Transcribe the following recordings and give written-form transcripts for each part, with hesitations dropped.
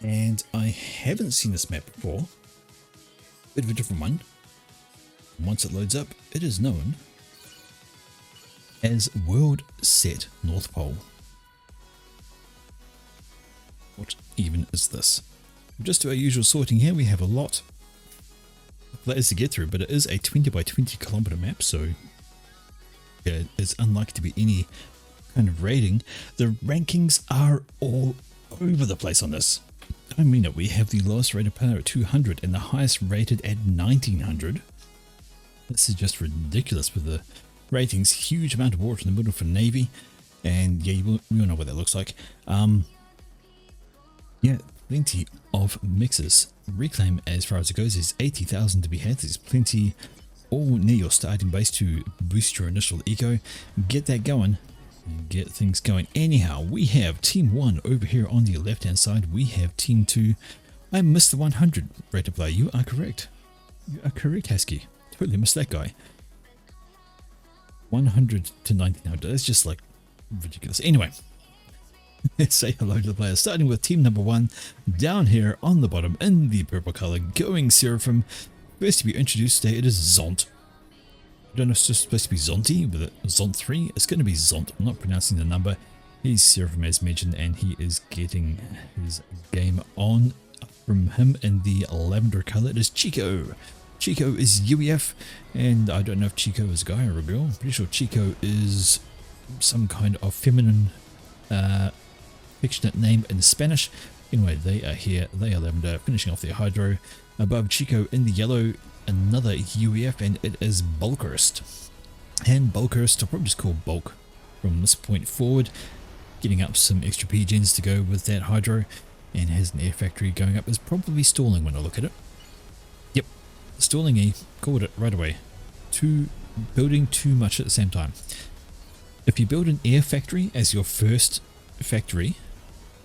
and I haven't seen this map before. Bit of a different one. Once it loads up, it is known as World Set North Pole. What even is this? Just to our usual sorting here, we have a lot of layers to get through, but it is a 20 by 20 kilometer map, so it's unlikely to be any kind of rating. The rankings are all over the place on this. I mean it, we have the lowest rated player at 200 and the highest rated at 1900. This is just ridiculous with the ratings. Huge amount of water in the middle for Navy, and yeah, we all know what that looks like. Yeah, plenty of mixes. Reclaim, as far as it goes, is 80,000 to be had. There's plenty all near your starting base to boost your initial eco. Get that going and get things going. Anyhow, we have Team 1 over here on the left hand side. We have Team 2. I missed the 100 rated player. You are correct. You are correct, Husky. Totally missed that guy. 100 to 99. That's just like ridiculous. Anyway, let's say hello to the players. Starting with team number 1 down here on the bottom in the purple color, going Seraphim. First to be introduced today, it is Zont. I don't know if it's just supposed to be Zonti, but Zont 3. It's going to be Zont. I'm not pronouncing the number. He's Seraphim as mentioned, and he is getting his game on. From him in the lavender color, it is Chico. Chico is UEF, and I don't know if Chico is a guy or a girl. I'm pretty sure Chico is some kind of feminine affectionate name in Spanish. Anyway, they are here. They are lavender, finishing off their hydro. Above Chico in the yellow, another UEF, and it is Bulkhurst. And Bulkhurst, I'll probably just call Bulk from this point forward. Getting up some extra P-gens to go with that hydro, and has an air factory going up. Is probably stalling when I look at it. Yep, stalling E, called it right away. Building too much at the same time. If you build an air factory as your first factory,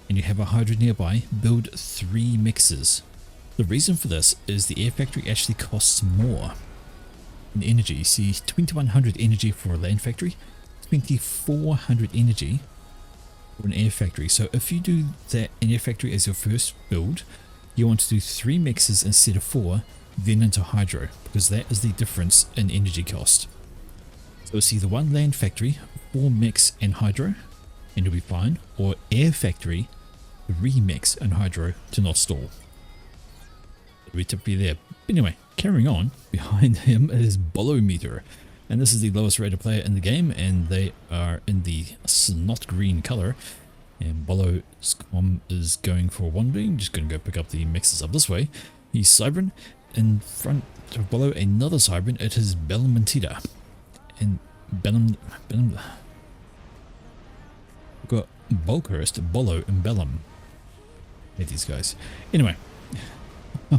and you have a hydro nearby, build 3 mixes. The reason for this is the air factory actually costs more in energy. You see, 2100 energy for a land factory, 2400 energy for an air factory. So if you do that an air factory as your first build, you want to do 3 mixes instead of 4, then into hydro, because that is the difference in energy cost. So it's either 1 land factory, 4 mix and hydro, and you'll be fine, or air factory, 3 mix and hydro to not stall. We typically there. Anyway, carrying on, behind him is Bolometer, and this is the lowest rated player in the game, and they are in the snot green color. And Bolo's com is going for one beam. Just going to go pick up the mixes up this way. He's Cybran. In front of Bolo, another Cybran. It is Bellamantida, and Bellum. We've got Bulkhurst, Bolo, and Bellum. Hate these guys. Anyway.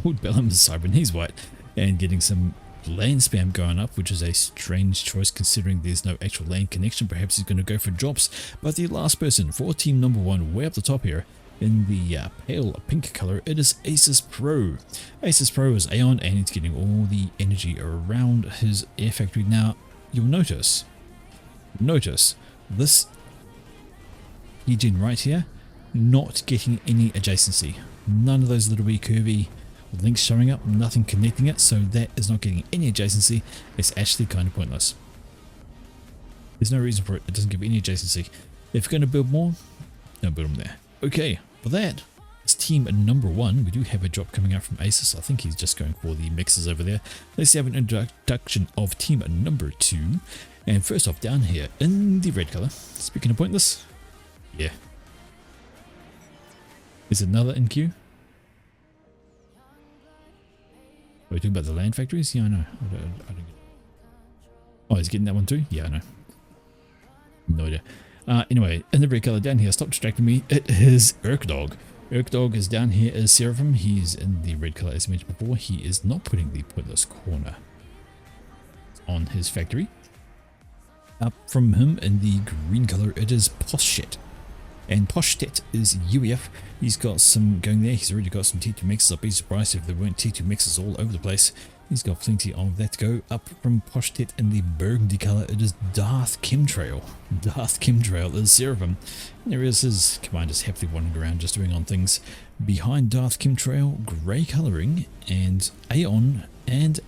Old Bellum is Cybran, he's white, and getting some lane spam going up, which is a strange choice considering there's no actual lane connection. Perhaps he's going to go for drops. But the last person for team number 1, way up the top here, in the pale pink color, it is Asus Pro. Asus Pro is Aeon, and he's getting all the energy around his air factory. Now, you'll notice this P-gen right here, not getting any adjacency. None of those little wee curvy links showing up, nothing connecting it, so that is not getting any adjacency. It's actually kind of pointless. There's no reason for it. It doesn't give any adjacency. If you're going to build more, don't build them there. Okay, for that, it's team number 1. We do have a drop coming out from Asus. I think he's just going for the mixes over there. Let's have an introduction of team number 2. And first off, down here in the red color, speaking of pointless, yeah. Is another in queue? Are we talking about the land factories? Yeah, I know. I don't get it. Oh, he's getting that one too? Yeah, I know. No idea. Anyway, in the red color down here, stop distracting me. It is Urkdog. Urkdog is down here as Seraphim. He's in the red color as mentioned before. He is not putting the pointless corner on his factory. Up from him in the green color, it is Poshtet. And Poshtet is UEF. He's got some going there. He's already got some T2 mixes. I'd be surprised if there weren't T2 mixes all over the place. He's got plenty of that to go. Up from Poshtet in the burgundy colour, it is Darth Chemtrail. Darth Chemtrail is Seraphim. And there is his command just happily wandering around, just doing on things. Behind Darth Chemtrail, grey colouring, and Aeon, and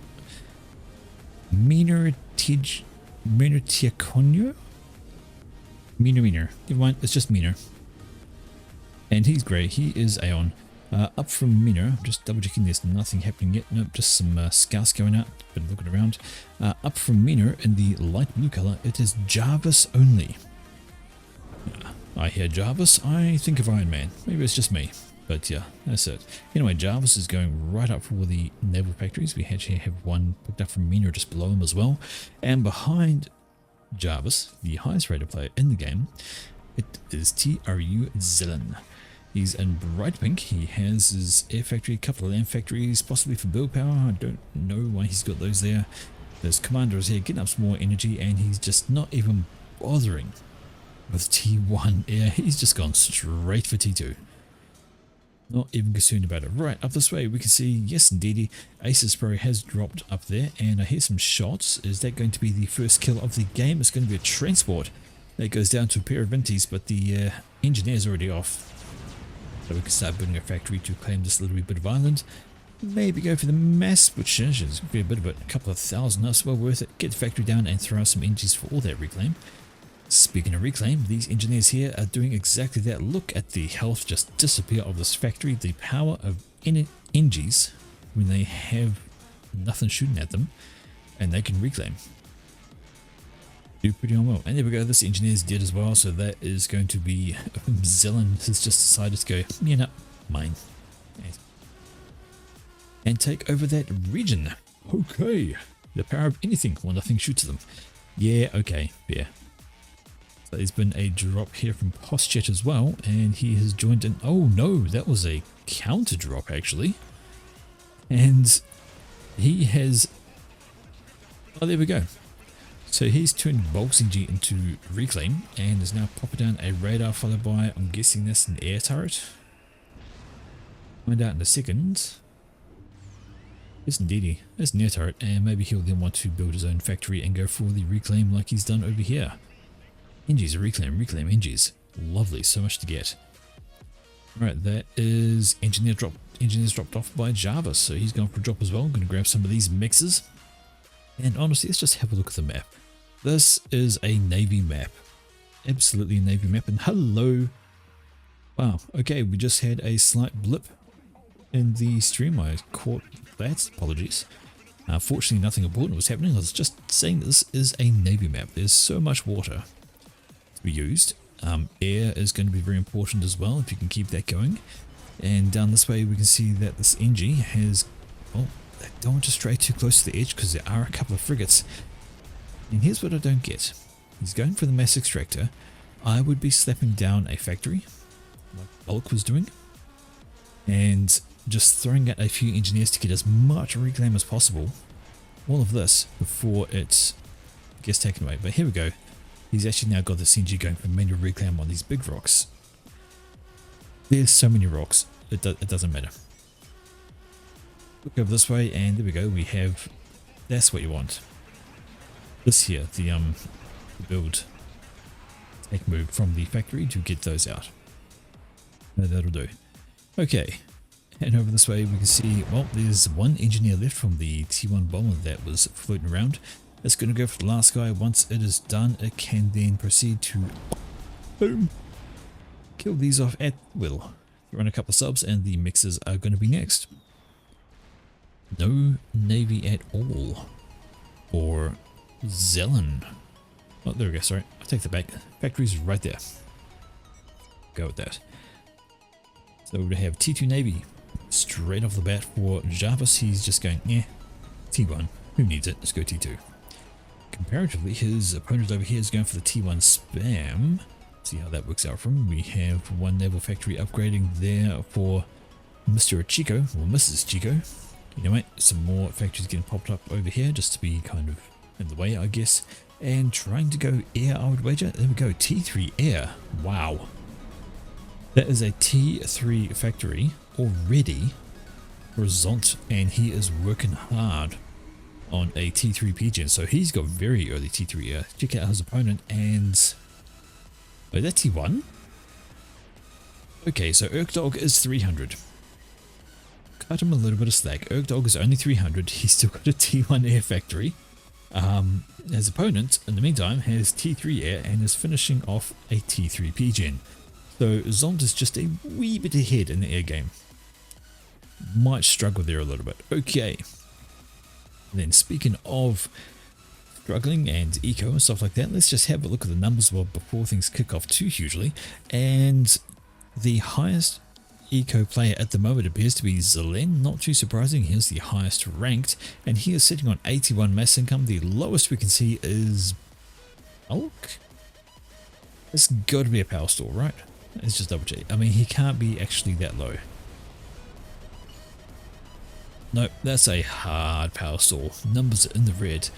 Minertiaconio? Miner. Never mind, it's just Miner. And he's grey, he is Aeon. Up from Miner, just double checking there's nothing happening yet. Nope, just some scouts going out, been looking around. Up from Miner in the light blue colour, it is Jarvis only. I hear Jarvis, I think of Iron Man. Maybe it's just me, but yeah, that's it. Anyway, Jarvis is going right up for the naval factories. We actually have one picked up from Miner just below him as well. And behind Jarvis, the highest rated player in the game, it is TRU Zillen. He's in bright pink. He has his air factory, a couple of land factories, possibly for build power. I don't know why he's got those there. His commander is here getting up some more energy, and he's just not even bothering with T1 air. He's just gone straight for T2. Not even concerned about it. Right, up this way we can see, yes indeedy, Aces Pro has dropped up there, and I hear some shots. Is that going to be the first kill of the game? It's going to be a transport that goes down to a pair of Vinties, but the engineer's already off. So we can start building a factory to claim this little bit of island. Maybe go for the mass, which is going to be a bit of it, a couple of thousand, that's well worth it. Get the factory down and throw out some energies for all that reclaim. Speaking of reclaim, these engineers here are doing exactly that. Look at the health just disappear of this factory. The power of energies when they have nothing shooting at them, and they can reclaim. Do pretty well. And there we go, this engineer's dead as well, so that is going to be Zelen has just decided to go, yeah, no, mine. And take over that region. Okay. The power of anything or nothing shoots them. Yeah, okay, fair. So there's been a drop here from Postchet as well, and he has joined in. Oh no, that was a counter drop actually. And he has, oh there we go. So he's turned Bulk CG into Reclaim and is now popping down a radar followed by, I'm guessing this, an air turret. Find out in a second. Yes indeedy, it's an air turret, and maybe he'll then want to build his own factory and go for the Reclaim like he's done over here. Engies, Reclaim, Engies. Lovely, so much to get. Alright, that is Engineer's dropped off by Jarvis, so he's going for a drop as well. I'm going to grab some of these mixes. And honestly, let's just have a look at the map. This is a Navy map. Absolutely a Navy map. And hello. Wow, okay, we just had a slight blip in the stream. I caught that. Apologies. Fortunately, nothing important was happening. I was just saying this is a Navy map. There's so much water to be used. Air is going to be very important as well, if you can keep that going. And down this way, we can see that this NG has... Oh, I don't want to stray too close to the edge because there are a couple of frigates. And here's what I don't get. He's going for the mass extractor. I would be slapping down a factory, like Bulk was doing, and just throwing out a few engineers to get as much reclaim as possible. All of this before it gets taken away. But here we go. He's actually now got the CNG going for manual reclaim on these big rocks. There's so many rocks, it doesn't matter. Look over this way, and there we go. We have, that's what you want. This here, the build, take move from the factory to get those out. That'll do. Okay, and over this way we can see, well, there's one engineer left from the T1 bomber that was floating around. It's going to go for the last guy. Once it is done, it can then proceed to, boom, kill these off at will. Run a couple of subs, and the mixers are going to be next. No Navy at all. Or Zelen. Oh, there we go, sorry. I'll take that back. Factory's right there. Go with that. So we have T2 Navy straight off the bat for Jarvis. He's just going, yeah, T1. Who needs it? Let's go T2. Comparatively, his opponent over here is going for the T1 spam. See how that works out for him. We have one naval factory upgrading there for Mr. Chico, or Mrs. Chico. You know what, some more factories getting popped up over here just to be kind of in the way, I guess. And trying to go air, I would wager. There we go, T3 air. Wow. That is a T3 factory already. Horizont, and he is working hard. on a T3 PGen, so he's got very early T3 air. Check out his opponent and... oh, that's T1? Okay, so Urkdog is 300. Cut him a little bit of slack. Urkdog is only 300. He's still got a T1 air factory. His opponent, in the meantime, has T3 air and is finishing off a T3 PGen. So Zont is just a wee bit ahead in the air game. Might struggle there a little bit. Okay. Then speaking of struggling and eco and stuff like that, let's just have a look at the numbers before things kick off too hugely. And the highest eco player at the moment appears to be Zelen. Not too surprising, he's the highest ranked, and he is sitting on 81 mass income. The lowest we can see is Elk. It's got to be a power store, right? Let's just double check. I mean, he can't be actually that low. No, that's a hard power store. Numbers are in the red.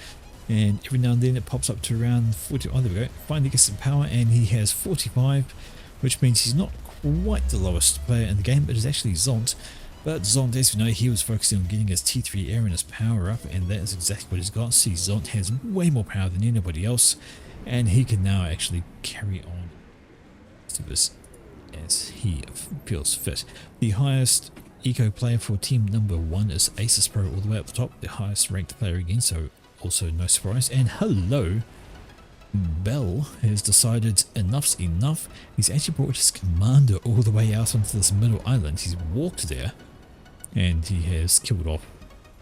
And every now and then it pops up to around 40. Oh, there we go. Finally gets some power, and he has 45, which means he's not quite the lowest player in the game. It is actually Zont. But Zont, as you know, he was focusing on getting his T3 air and his power up, and that is exactly what he's got. See, Zont has way more power than anybody else, and he can now actually carry on to this as he feels fit. The highest eco player for team number 1 is Asus Pro, all the way up the top, the highest ranked player again, so also no surprise. And hello, Bell has decided enough's enough. He's actually brought his commander all the way out onto this middle island. He's walked there, and he has killed off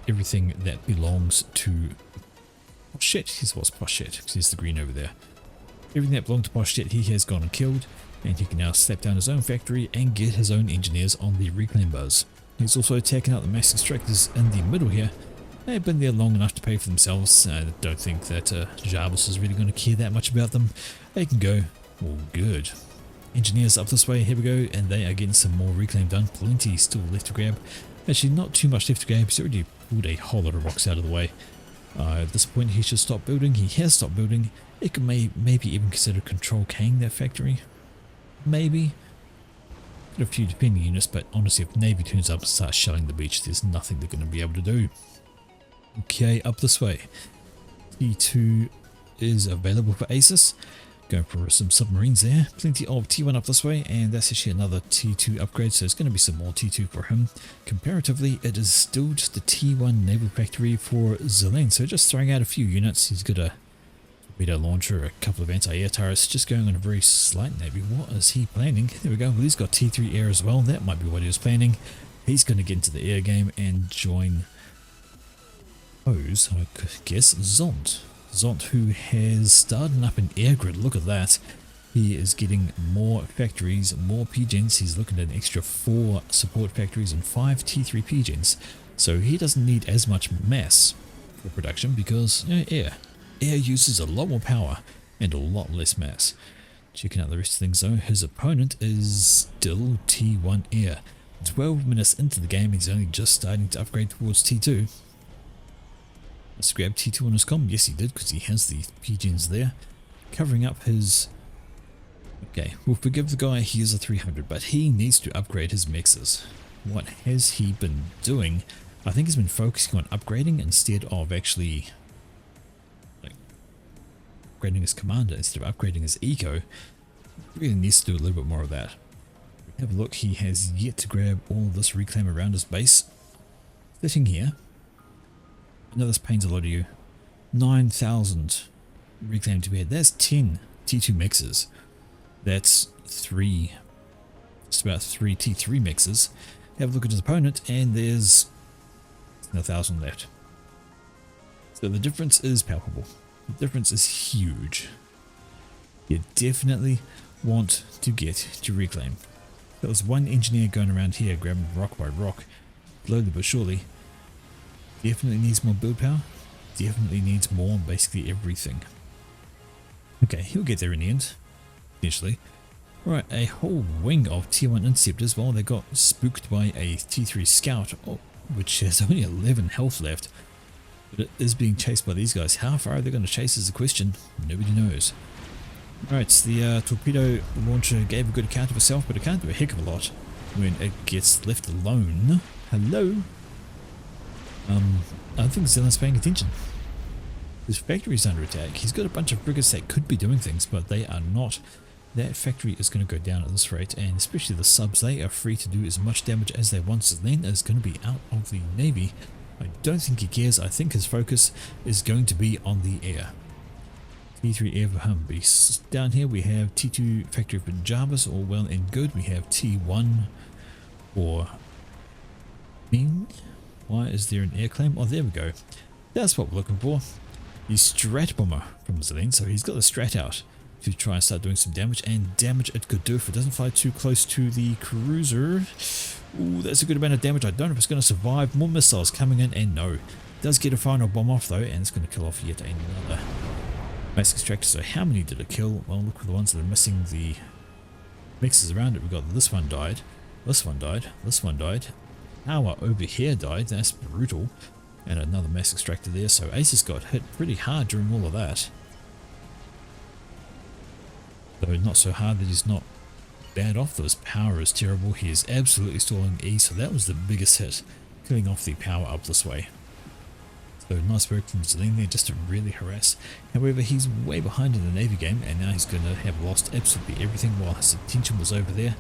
everything that belongs to Poshette. Here's what's Poshette, because there's the green over there. Everything that belonged to Poshette he has gone and killed, and he can now slap down his own factory and get his own engineers on the reclaim buzz. He's also taken out the mass extractors in the middle here. They've been there long enough to pay for themselves. I don't think that Jarvis is really going to care that much about them. They can go. All good. Engineers up this way, here we go, and they are getting some more reclaim done. Plenty still left to grab. Actually, not too much left to grab. He's already pulled a whole lot of rocks out of the way. At this point, he should stop building. He has stopped building. It could maybe even consider control K'ing that factory. Maybe. Got a few defending units, but honestly, if Navy turns up and starts shelling the beach, there's nothing they're going to be able to do. Okay, up this way. T2 is available for Asus. Going for some submarines there. Plenty of T1 up this way, and that's actually another T2 upgrade, so it's going to be some more T2 for him. Comparatively, it is still just the T1 naval factory for Zelen, so just throwing out a few units. He's got a torpedo launcher, a couple of anti-air turrets, just going on a very slight navy. What is he planning? There we go. Well, he's got T3 air as well. That might be what he was planning. He's going to get into the air game and join I guess Zont. Zont, who has started up an air grid. Look at that. He is getting more factories, more PGens. He's looking at an extra 4 support factories and 5 T3 PGens. So he doesn't need as much mass for production because air. Air uses a lot more power and a lot less mass. Checking out the rest of things though, his opponent is still T1 air. 12 minutes into the game, he's only just starting to upgrade towards T2. Let's grab T2 on his comm. Yes, he did, because he has the PGens there. Covering up his... Okay, we'll forgive the guy, he is a 300, but he needs to upgrade his mixes. What has he been doing? I think he's been focusing on upgrading instead of actually... upgrading his commander instead of upgrading his eco. Really needs to do a little bit more of that. Have a look, he has yet to grab all of this reclaim around his base. Sitting here. I know this pains a lot of you. 9,000 reclaim to be had. That's 10 T2 mixes. That's 3. Just about 3 T3 mixes. Have a look at his opponent, and there's 1,000 left. So the difference is palpable. The difference is huge. You definitely want to get to reclaim. There was one engineer going around here grabbing rock by rock, slowly but surely. Definitely needs more build power. Definitely needs more on basically everything. Okay, he'll get there in the end. Eventually. Alright, a whole wing of T1 interceptors. Well, they got spooked by a T3 scout, which has only 11 health left. But it is being chased by these guys. How far are they going to chase is the question. Nobody knows. Alright, the torpedo launcher gave a good account of itself, but it can't do a heck of a lot when it gets left alone. Hello? I think Zealand's paying attention. His factory is under attack. He's got a bunch of frigates that could be doing things, but they are not. That factory is going to go down at this rate, and especially the subs, they are free to do as much damage as they want. Zelene is going to be out of the navy. I don't think he cares. I think his focus is going to be on the air. T3 air for Humvees. Down here we have T2 factory for Jarvis, all well and good. We have T1 for Ming. Why is there an air claim? Oh, there we go. That's what we're looking for. The Strat Bomber from Zelene, so he's got the Strat out to try and start doing some damage, and damage it could do if it doesn't fly too close to the cruiser. Ooh, that's a good amount of damage. I don't know if it's going to survive. More missiles coming in, and no. It does get a final bomb off though, and it's going to kill off yet another mass extractor. So how many did it kill? Well, look for the ones that are missing the mixes around it. We got this one died, this one died, this one died. Our over here died. That's brutal. And another mass extractor there. So Aces got hit pretty hard during all of that. Though not so hard that he's not bad off, though his power is terrible. He is absolutely stalling E, so that was the biggest hit, killing off the power up this way. So nice work from Zelene there just to really harass. However, he's way behind in the Navy game, and now he's going to have lost absolutely everything while his attention was over there.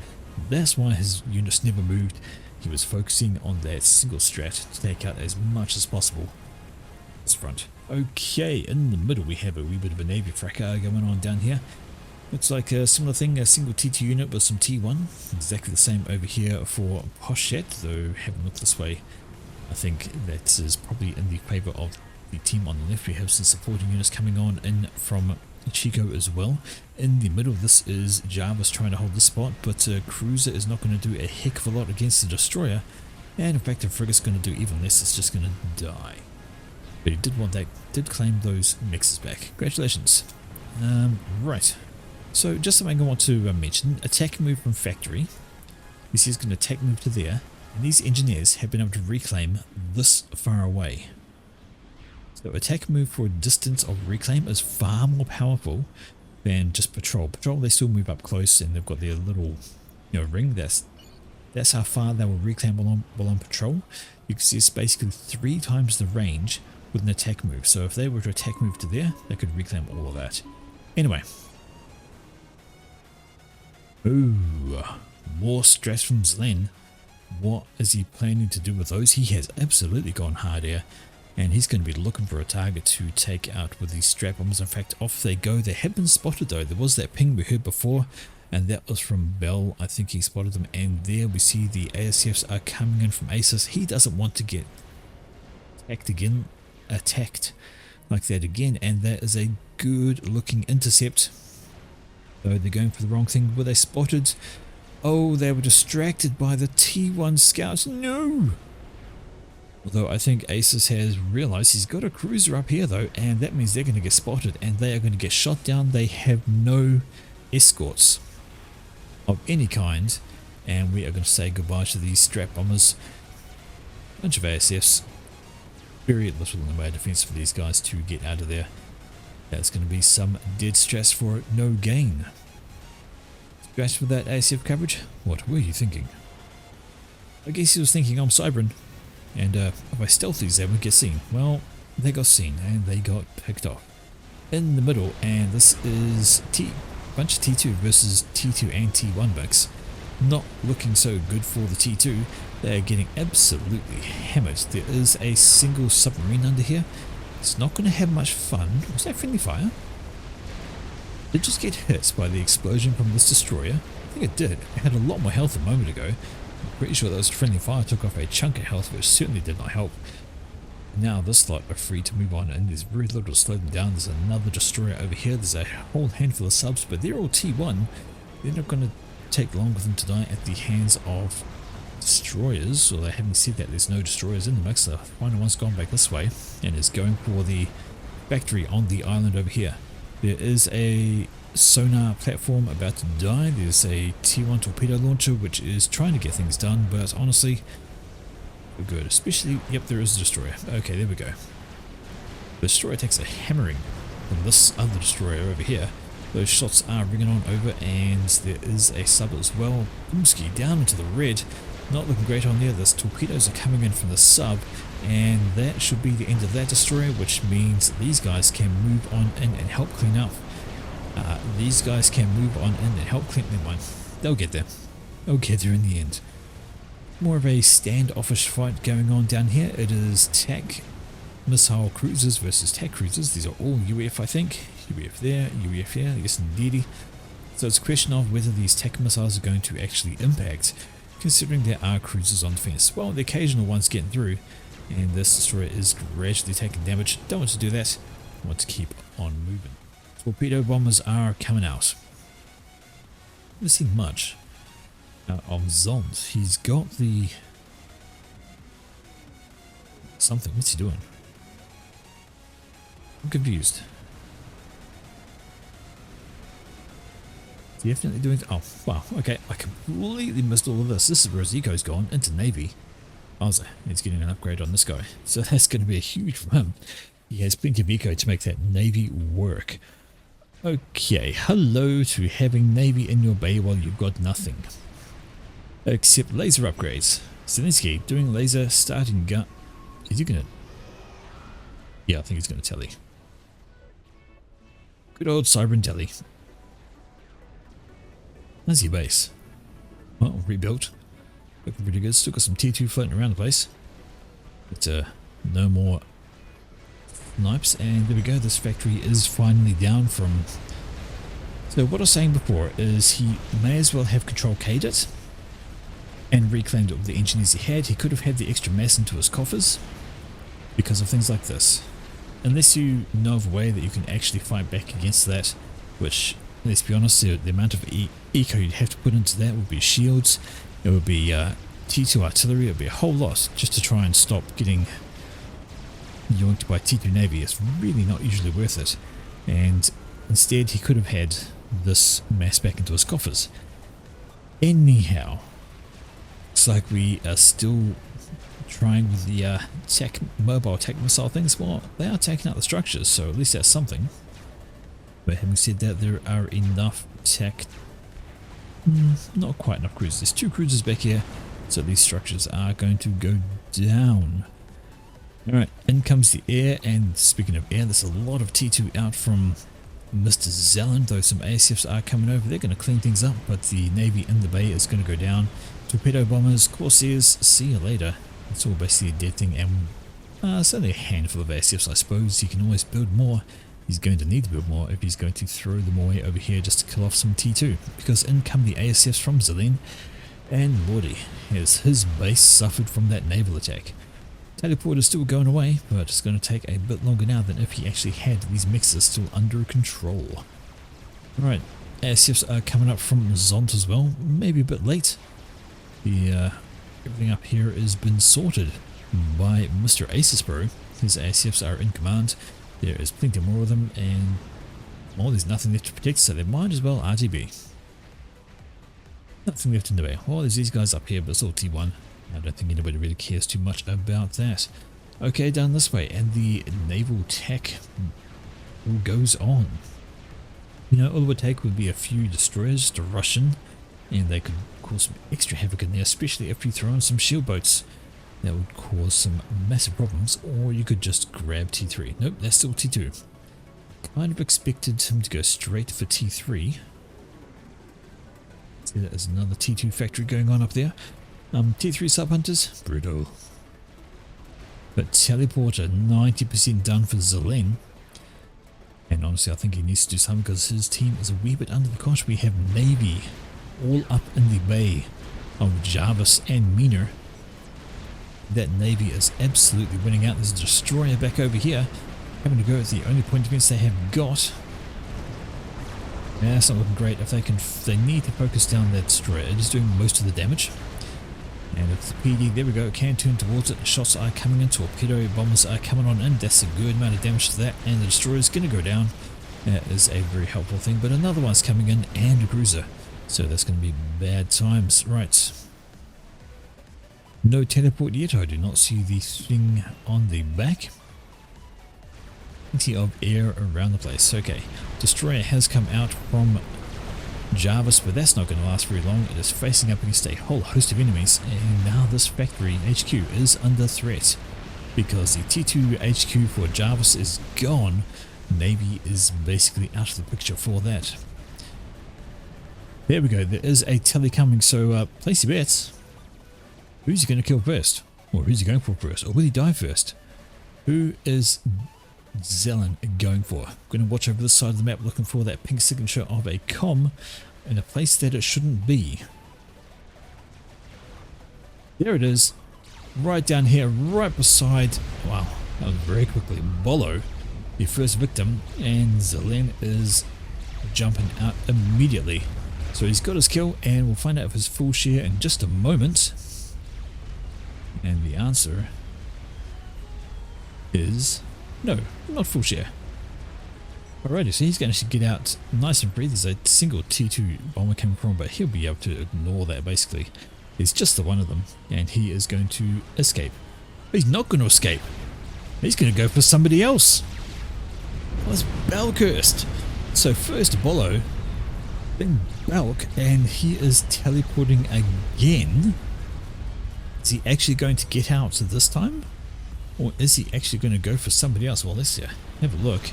That's why his units never moved. He was focusing on that single strat to take out as much as possible. This front. Okay, in the middle we have a wee bit of a Navy fracas going on down here. Looks like a similar thing, a single T2 unit with some T1. Exactly the same over here for Poshet, though having looked this way, I think that is probably in the favour of the team on the left. We have some supporting units coming on in from Chico as well. In the middle, this is Jarvis trying to hold this spot, but Cruiser is not going to do a heck of a lot against the Destroyer, and in fact the Frigate's going to do even less. It's just going to die. But he did want that, did claim those mixes back. Congratulations. Right, so just something I want to mention. Attack move from factory. This is going to attack move to there, and these engineers have been able to reclaim this far away. So attack move for a distance of reclaim is far more powerful than just patrol. Patrol, they still move up close and they've got their little, ring. That's how far they will reclaim while on patrol. You can see it's basically 3 times the range with an attack move. So if they were to attack move to there, they could reclaim all of that. Anyway. Ooh, more stress from Zelene. What is he planning to do with those? He has absolutely gone hard here. And he's going to be looking for a target to take out with these strap bombs. In fact, off they go. They have been spotted though. There was that ping we heard before, and that was from Bell. I think he spotted them, and there we see the ASFs are coming in from Asus. He doesn't want to get attacked like that again, and that is a good looking intercept. Though they're going for the wrong thing. Were they spotted? Oh, they were distracted by the T1 scouts. No! Although I think Asus has realized he's got a cruiser up here though, and that means they're going to get spotted and they are going to get shot down. They have no escorts of any kind, and we are going to say goodbye to these strap bombers. Bunch of ASFs. Very little in the way of defense for these guys to get out of there. That's going to be some dead stress for no gain. Scratch for that ASF coverage? What were you thinking? I guess he was thinking I'm Cybran. And if I stealth these, they would get seen. Well, they got seen and they got picked off. In the middle, and this is bunch of T2 versus T2 and T1 mix. Not looking so good for the T2. They are getting absolutely hammered. There is a single submarine under here. It's not going to have much fun. Was that friendly fire? Did it just get hit by the explosion from this destroyer? I think it did. It had a lot more health a moment ago. I'm pretty sure that was friendly fire took off a chunk of health, which certainly did not help. Now this lot are free to move on, and there's very little to slow them down. There's another destroyer over here. There's a whole handful of subs, but they're all T1. They're not going to take long for them to die at the hands of destroyers. Although having said that, there's no destroyers in the mix. The final one's gone back this way and is going for the factory on the island over here. There is a sonar platform about to die. There's a T1 torpedo launcher which is trying to get things done, but honestly, we're good. Especially, yep, there is a destroyer. Okay, there we go. The destroyer takes a hammering from this other destroyer over here. Those shots are ringing on over, and there is a sub as well. Boomski down into the red. Not looking great on there. Those torpedoes are coming in from the sub, and that should be the end of that destroyer, which means these guys can move on in and help clean up. These guys can move on in and help clean them on. They'll get there. They'll get there in the end. More of a standoffish fight going on down here. It is TAC missile cruisers versus TAC cruisers. These are all UF, I think. UF there, UF here, yes indeedy. So it's a question of whether these TAC missiles are going to actually impact, considering there are cruisers on the fence. Well, the occasional one's getting through, and this destroyer is gradually taking damage. Don't want to do that. I want to keep on moving. Torpedo bombers are coming out. Haven't seen much of Zond. He's got the something. What's he doing? I'm confused. Is he definitely doing? Oh wow. Okay, I completely missed all of this. This is where Zico's gone into Navy. Ozza is getting an upgrade on this guy, so that's going to be a huge for him. He has plenty of eco to make that Navy work. Okay, hello to having Navy in your bay while you've got nothing. Except laser upgrades. Zelensky doing laser starting gun. Is he gonna? Yeah, I think he's gonna telly. Good old Cybran telly. How's your base? Well, rebuilt. Looking pretty good. Still got some T2 floating around the place. But no more snipes. And there we go. This factory is finally down from... So what I was saying before is he may as well have control K'd it and reclaimed all the engineers he had. He could have had the extra mass into his coffers because of things like this. Unless you know of a way that you can actually fight back against that, which, let's be honest, the amount of eco you'd have to put into that would be shields, it would be T2 artillery, it would be a whole lot just to try and stop getting yoinked by T2 Navy. It's really not usually worth it. And instead he could have had this mass back into his coffers. Anyhow, looks like we are still trying with the mobile attack missile things. Well, they are taking out the structures, so at least that's something. But having said that, there are enough attack, not quite enough cruisers. There's 2 cruisers back here, so these structures are going to go down. Alright, in comes the air, and speaking of air, there's a lot of T2 out from Mr. Zeland, though some ASFs are coming over. They're going to clean things up, but the Navy in the bay is going to go down. Torpedo bombers, Corsairs, see you later. It's all basically a dead thing, and it's only a handful of ASFs, I suppose. He can always build more. He's going to need to build more if he's going to throw them away over here just to kill off some T2, because in come the ASFs from Zelen, and lordy, has his base suffered from that naval attack. Teleport is still going away, but it's going to take a bit longer now than if he actually had these mixers still under control. Alright, ASFs are coming up from Zont as well, maybe a bit late. Everything up here has been sorted by Mr. Aces Pro. His ASFs are in command. There is plenty more of them, and well, there's nothing left to protect, so they might as well RTB. Nothing left in the way. Well, there's these guys up here, but it's all T1. I don't think anybody really cares too much about that. Okay, down this way, and the naval tech goes on. You know, all it would take would be a few destroyers to rush in, and they could cause some extra havoc in there, especially if you throw in some shield boats. That would cause some massive problems, or you could just grab T3. Nope, that's still T2. Kind of expected him to go straight for T3. See, there's another T2 factory going on up there. T3 sub-hunters, brutal. But teleporter, 90% done for Zelen. And honestly, I think he needs to do something because his team is a wee bit under the cosh. We have Navy all up in the bay of Jarvis and Miner. That Navy is absolutely winning out. There's a destroyer back over here, having to go with the only point defense they have got. Yeah, that's not looking great. If they need to focus down that destroyer, it is doing most of the damage. And if the PD, there we go, can turn towards it. Shots are coming in, torpedo bombers are coming on in. That's a good amount of damage to that, and the destroyer is going to go down. That is a very helpful thing. But another one's coming in, and a cruiser. So that's going to be bad times. Right. No teleport yet. I do not see the thing on the back. Plenty of air around the place. Okay. Destroyer has come out from Jarvis, but that's not going to last very long. It is facing up against a whole host of enemies, and now this factory HQ is under threat because the T2 HQ for Jarvis is gone. Navy is basically out of the picture for that. There we go, there is a tele coming, so place your bets. Who's he going to kill first? Or who's he going for first? Or will he die first? Who is Zelen going for? I'm going to watch over this side of the map looking for that pink signature of a comm in a place that it shouldn't be. There it is. Right down here, right beside, wow, that was very quickly, Bolo, the first victim, and Zelen is jumping out immediately. So he's got his kill, and we'll find out if his full share in just a moment. And the answer is no, not full share. Alrighty, so he's going to get out nice and free. There's a single T2 bomber coming from, but he'll be able to ignore that basically. It's just the one of them, and he is going to escape. He's not going to escape. He's going to go for somebody else. Well, it's Belkhurst. So first Bolo, then Belk, and he is teleporting again. Is he actually going to get out this time? Or is he actually going to go for somebody else? Well, let's have a look.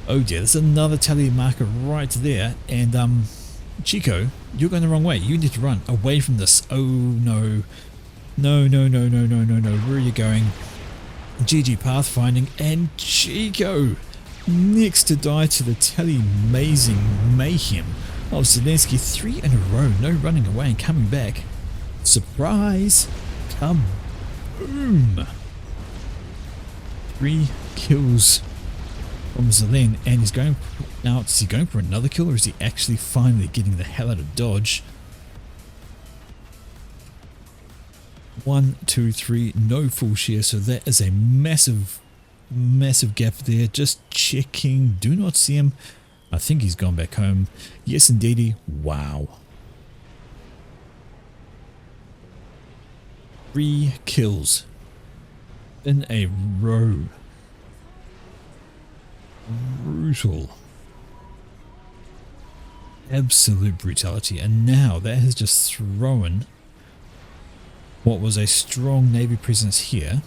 Oh dear, there's another tally marker right there. And Chico, you're going the wrong way. You need to run away from this. Oh no. No, no, no, no, no, no, no. Where are you going? GG pathfinding, and Chico next to die to the tele-mazing mayhem of Zelensky. 3 in a row. No running away and coming back. Surprise! Kaboom! 3 kills from Zelen, and he's going now. Is he going for another kill, or is he actually finally getting the hell out of Dodge? 1, 2, 3, no full share, so that is a massive gap there. Just checking, do not see him. I think he's gone back home. Yes indeedy. Wow. 3 kills in a row. Brutal. Absolute brutality. And now that has just thrown what was a strong Navy presence here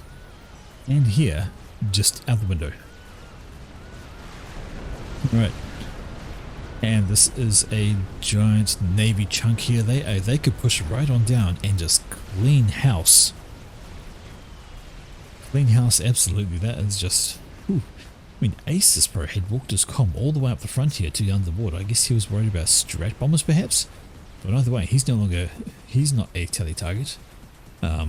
and here just out the window. Right. And this is a giant Navy chunk here. They could push right on down and just clean house. Clean house, absolutely. That is just... Whew. I mean, Aces Pro had walked his comm all the way up the front here to underwater. I guess he was worried about strat bombers perhaps. But either way, he's no longer... He's not a tele-target. Here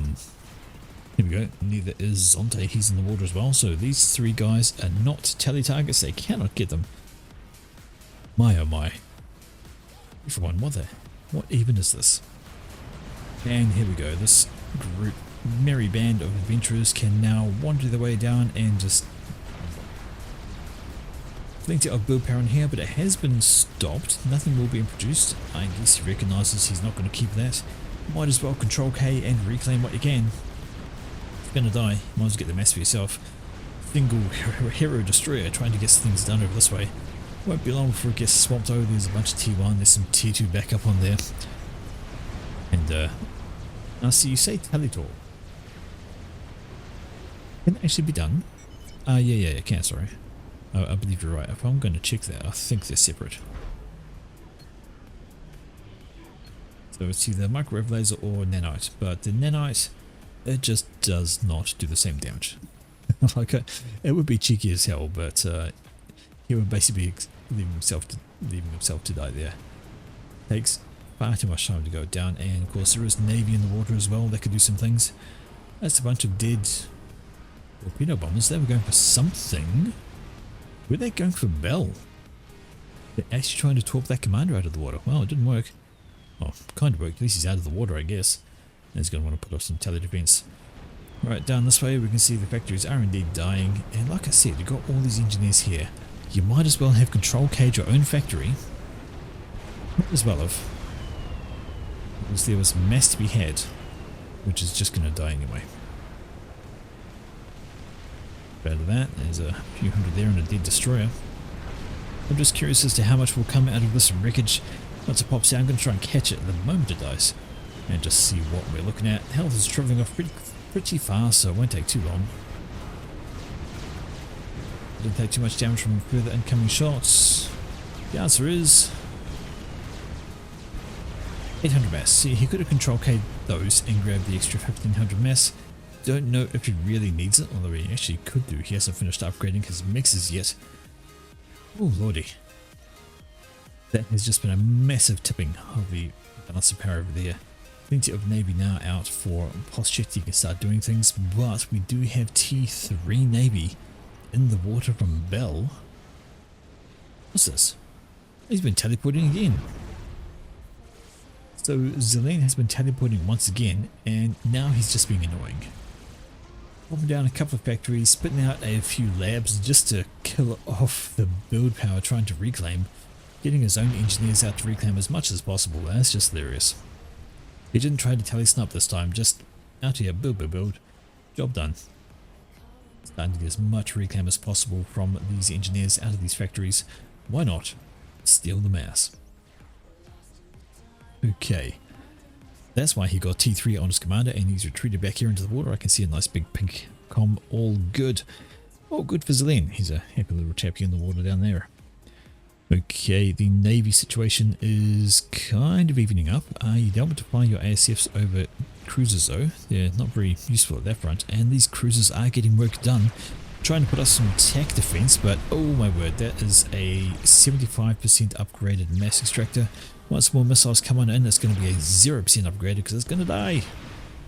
we go. Neither is Zonte. He's in the water as well. So these 3 guys are not tele-targets. They cannot get them. My oh my. Everyone, what even is this? And here we go. This group, merry band of adventurers, can now wander their way down and just... Plenty of build power in here, but it has been stopped. Nothing will be introduced. I guess he recognises he's not going to keep that. Might as well control K and reclaim what you can. If you're going to die, might as well get the mess for yourself. Single hero destroyer trying to get things done over this way. Won't be long before it gets swamped over. There's a bunch of T1, there's some T2 backup on there. And now see, you say Teletor. Can it actually be done? Yeah, it can, sorry. I believe you're right. If I'm going to check that, I think they're separate. So it's either microwave laser or nanite, but the nanite, it just does not do the same damage. Like it would be cheeky as hell, but he would basically be leaving himself to die there. Takes far too much time to go down, and of course there is Navy in the water as well that could do some things. That's a bunch of dead torpedo bombers. They were going for something. Were they going for Bell? They're actually trying to torp that commander out of the water. Well, it didn't work. Well, kind of worked. At least he's out of the water, I guess. And he's going to want to put off some tele-defense. Right, down this way we can see the factories are indeed dying. And like I said, you've got all these engineers here. You might as well have control cage your own factory. Might as well have. Because there was mass to be had, which is just going to die anyway. Out of that, there's a few hundred there and a dead destroyer. I'm just curious as to how much will come out of this wreckage. Once it pops out, I'm going to try and catch it the moment it dies. And just see what we're looking at. Health is travelling off pretty fast, so it won't take too long. Didn't take too much damage from further incoming shots. The answer is 800 mass. See, he could have control K'd those and grabbed the extra 1500 mass. Don't know if he really needs it, although he actually could do. He hasn't finished upgrading his mixes yet. Oh lordy. That has just been a massive tipping of the balance of power over there. Plenty of Navy now out for Poschetti can start doing things, but we do have T3 Navy in the water from Bell. What's this? He's been teleporting again. So Zelene has been teleporting once again, and now he's just being annoying. Popping down a couple of factories, spitting out a few labs just to kill off the build power trying to reclaim. Getting his own engineers out to reclaim as much as possible. That's just hilarious. He didn't try to tele-snup this time, just out here, build. Job done. Starting to get as much reclaim as possible from these engineers out of these factories. Why not? Steal the mass. Okay. That's why he got T3 on his commander and he's retreated back here into the water. I can see a nice big pink com. All good. All good for Zelene. He's a happy little chap here in the water down there. Okay, the Navy situation is kind of evening up. You don't want to fly your ASFs over cruisers though. They're not very useful at that front. And these cruisers are getting work done. Trying to put us some attack defense, but oh my word, that is a 75% upgraded mass extractor. Once more missiles come on in, it's going to be a 0% upgraded because it's going to die.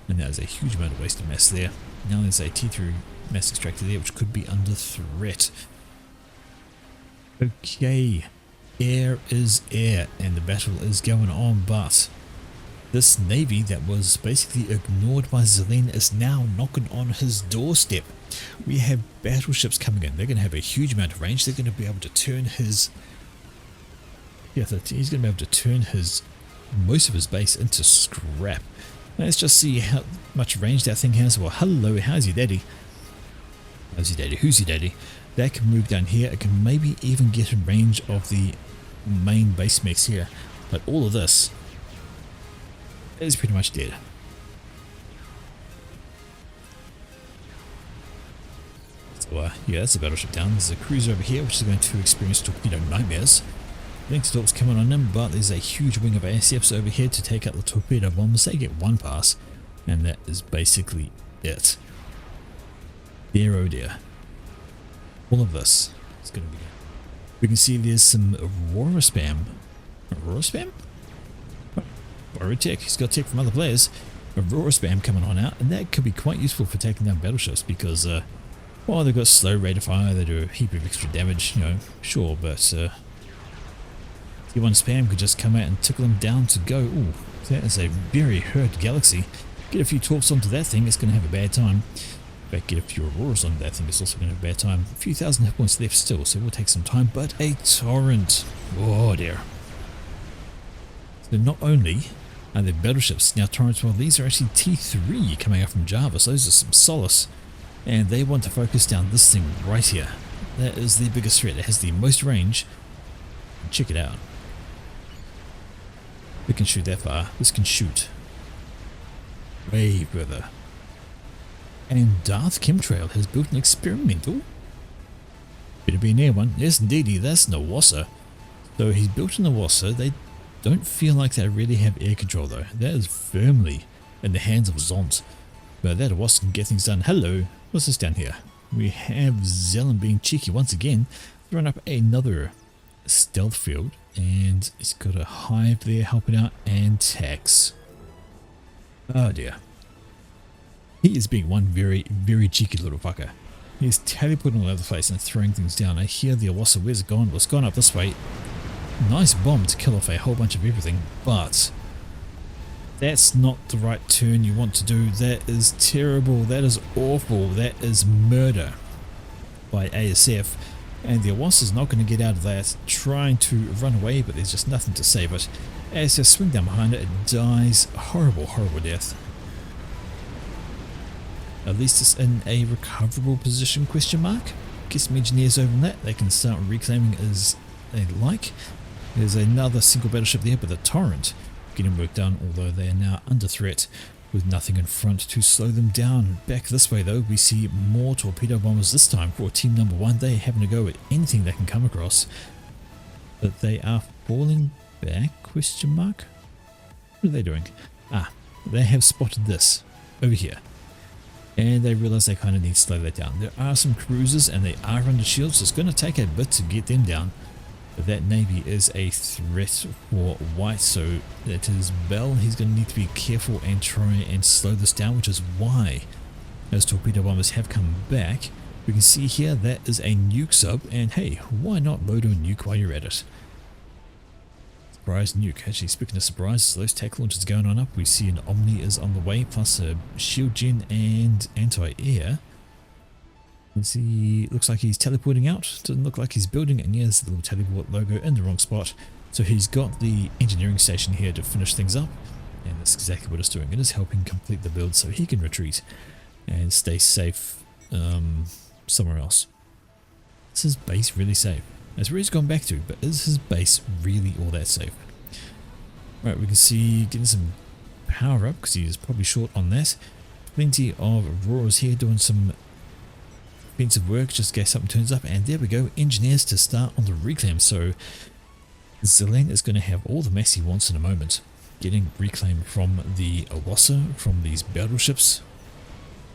And that is a huge amount of wasted mass there. Now there's a T3 mass extractor there, which could be under threat. Okay, air is air and the battle is going on, but this Navy that was basically ignored by Zelene is now knocking on his doorstep. We have battleships coming in. They're going to have a huge amount of range. They're going to be able to turn his... yeah, he's going to be able to turn his most of his base into scrap. Let's just see how much range that thing has. Well, hello, how's your daddy? How's your daddy? Who's your daddy? That can move down here. It can maybe even get in range of the main base mechs here. But all of this is pretty much dead. So yeah, that's a battleship down. There's a cruiser over here which is going to experience torpedo nightmares. Lynx Torp's coming on in, but there's a huge wing of ASFs over here to take out the torpedo bombers. They get one pass, and that is basically it. Dear oh dear. All of this is going to be good. We can see there's some Aurora spam. Aurora spam? Borrowed tech. He's got tech from other players. Aurora spam coming on out, and that could be quite useful for taking down battleships because, well, they've got slow rate of fire, they do a heap of extra damage, you know, sure, but T1 spam could just come out and tickle them down to go. Ooh, that is a very hurt galaxy. Get a few torps onto that thing, it's going to have a bad time. In fact, get a few Auroras onto that thing, it's also going to have a bad time. A few thousand hit points left still, so it will take some time, but a torrent. Oh dear. So not only are there battleships now torrents, well, these are actually T3 coming out from Java, so those are some solace. And they want to focus down this thing right here. That is the biggest threat. It has the most range. Check it out. We can shoot that far. This can shoot way further. And Darth Chemtrail has built an experimental. Better be near one. Yes, indeedy, that's Nawassa. So he's built an Nawassa. They don't feel like they really have air control though. That is firmly in the hands of Zont. But that Nawassa can get things done. Hello. What's this down here? We have Zelen being cheeky once again, throwing up another stealth field, and it's got a hive there helping out, and tax. Oh dear. He is being one very, very cheeky little fucker. He's teleporting all over the place and throwing things down. I hear the Awassa. Where's it gone? Well, it's gone up this way. Nice bomb to kill off a whole bunch of everything, but that's not the right turn you want to do. That is terrible. That is awful. That is murder by ASF. And the Awassa is not going to get out of that, trying to run away, but there's just nothing to save it. ASF swing down behind it, it dies. Horrible, horrible death. At least it's in a recoverable position, question mark. Get some engineers over on that. They can start reclaiming as they like. There's another single battleship there, but the Torrent getting work done, although they are now under threat with nothing in front to slow them down. Back this way though, we see more torpedo bombers this time for team number 1. They're having to go at anything they can come across, but they are falling back, question mark? What are they doing? Ah, they have spotted this over here, and they realize they kind of need to slow that down. There are some cruisers and they are under shields, so it's going to take a bit to get them down. But that navy is a threat for White, so that is Bell. He's going to need to be careful and try and slow this down, which is why those torpedo bombers have come back. We can see here that is a nuke sub, and hey, why not load a nuke while you're at it? Surprise nuke. Actually, speaking of surprises, those tack launchers going on up. We see an Omni is on the way, plus a shield gen and anti-air. See, looks like he's teleporting out. Doesn't look like he's building, and yeah, there's the little teleport logo in the wrong spot. So he's got the engineering station here to finish things up, and that's exactly what it's doing. It is helping complete the build so he can retreat and stay safe somewhere else. Is his base really safe? That's where he's gone back to, but is his base really all that safe? Right, we can see getting some power up because he is probably short on that. Plenty of Aurors here doing some defensive work just in case something turns up, and there we go, engineers to start on the reclaim. So Zelen is going to have all the mess he wants in a moment, getting reclaim from the Awassa, from these battleships.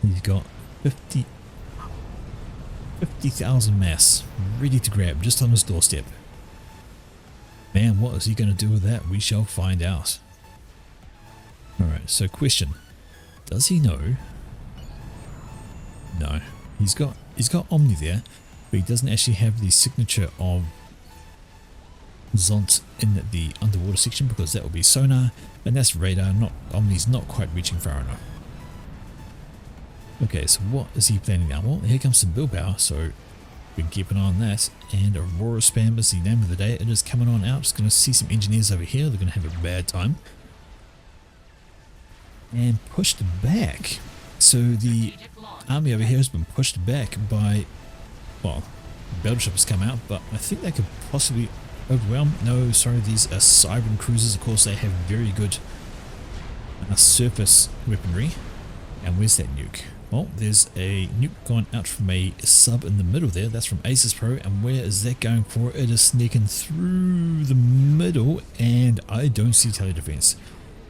He's got 50,000 mass ready to grab just on his doorstep. Man, what is he going to do with that? We shall find out. Alright, so question, does he know? No. He's got Omni there, but he doesn't actually have the signature of Zont in the underwater section, because that will be sonar, and that's radar. Omni's not quite reaching far enough. Okay, so what is he planning now? Well, here comes some build power, so we can keep an eye on that. And Aurora Spam is the name of the day. It is coming on out. Just going to see some engineers over here. They're going to have a bad time. And pushed back. So the army over here has been pushed back by, well, battleship has come out, but I think they could possibly overwhelm. No, sorry, these are Siren cruisers. Of course, they have very good surface weaponry. And where's that nuke? Well, there's a nuke gone out from a sub in the middle there. That's from Aces Pro. And where is that going for? It is sneaking through the middle, and I don't see tele defense.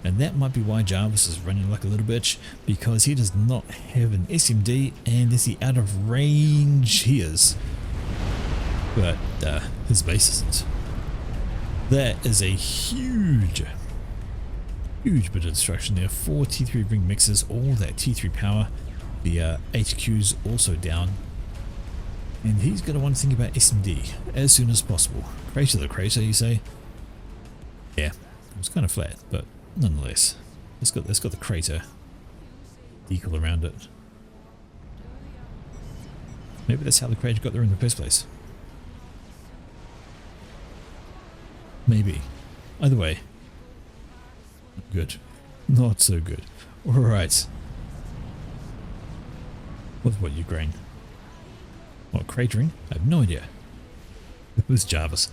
And that might be why Jarvis is running like a little bitch, because he does not have an SMD, and is he out of range? He is. But his base isn't. That is a huge bit of destruction there. 4 T3 ring mixers, all that T3 power. The HQ's also down. And he's going to want to think about SMD as soon as possible. Crater the crater, you say? Yeah, it's kind of flat, but nonetheless, it's got the crater decal around it. Maybe that's how the crater got there in the first place. Maybe. Either way, good. Not so good. Alright. With what, Ukraine? What, cratering? I have no idea. It was Jarvis.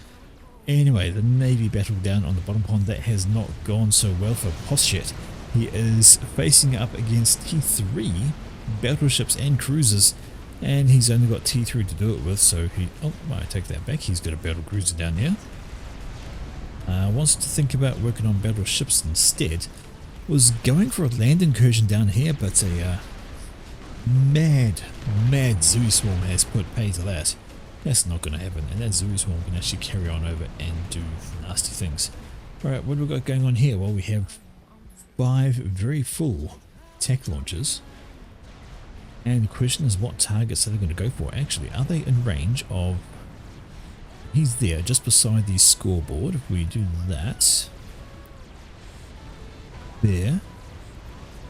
Anyway, the Navy battle down on the bottom pond, that has not gone so well for Poschet. He is facing up against T3 battleships and cruisers, and he's only got T3 to do it with, so he... Oh, I take that back. He's got a battle cruiser down there. Wants to think about working on battleships instead. Was going for a land incursion down here, but a mad Zooey Swarm has put pay to that. That's not going to happen, and that Zooey Swarm can actually carry on over and do nasty things. Alright, what have we got going on here? Well, we have 5 very full tech launchers. And the question is, what targets are they going to go for? Actually, are they in range of... He's there, just beside the scoreboard. If we do that... There.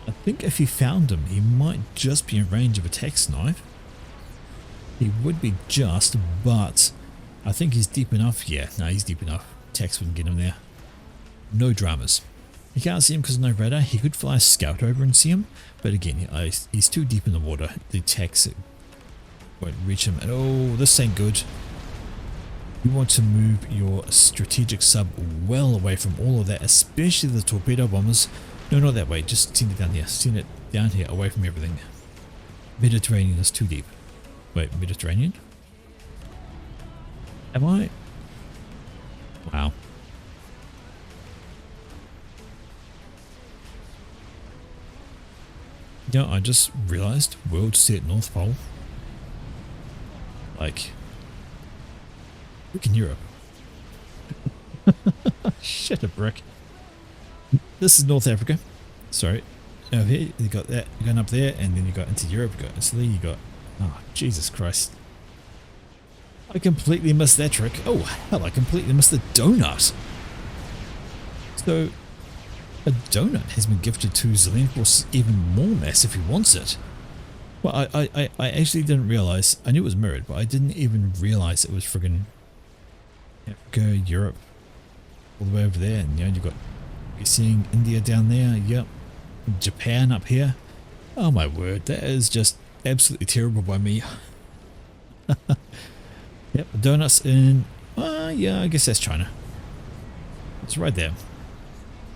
I think if he found him, he might just be in range of a tech snipe. He would be just, but I think he's deep enough. Yeah, no, he's deep enough. Techs wouldn't get him there. No dramas. You can't see him because of no radar. He could fly a scout over and see him, but again, he's too deep in the water. The techs won't reach him. And oh, this ain't good. You want to move your strategic sub well away from all of that, especially the torpedo bombers. No, not that way. Just send it down here. Send it down here, away from everything. Mediterranean is too deep. Wait, Mediterranean? Am I? Wow. Yeah, I just realized world set North Pole. Like, look in Europe. Shit a brick. This is North Africa. Sorry. Over here, you got that. You're going up there, and then you got into Europe. You got Italy. You got. Oh, Jesus Christ. I completely missed that trick. Oh, hell, I completely missed the donut. So, a donut has been gifted to Zelensky, even more mass if he wants it. Well, I actually didn't realize. I knew it was mirrored, but I didn't even realize it was friggin' Africa, Europe, all the way over there. And, you know, you've got. You're seeing India down there. Yep. Japan up here. Oh my word, that is just absolutely terrible by me. Yep, donuts in, yeah, I guess that's China. It's right there.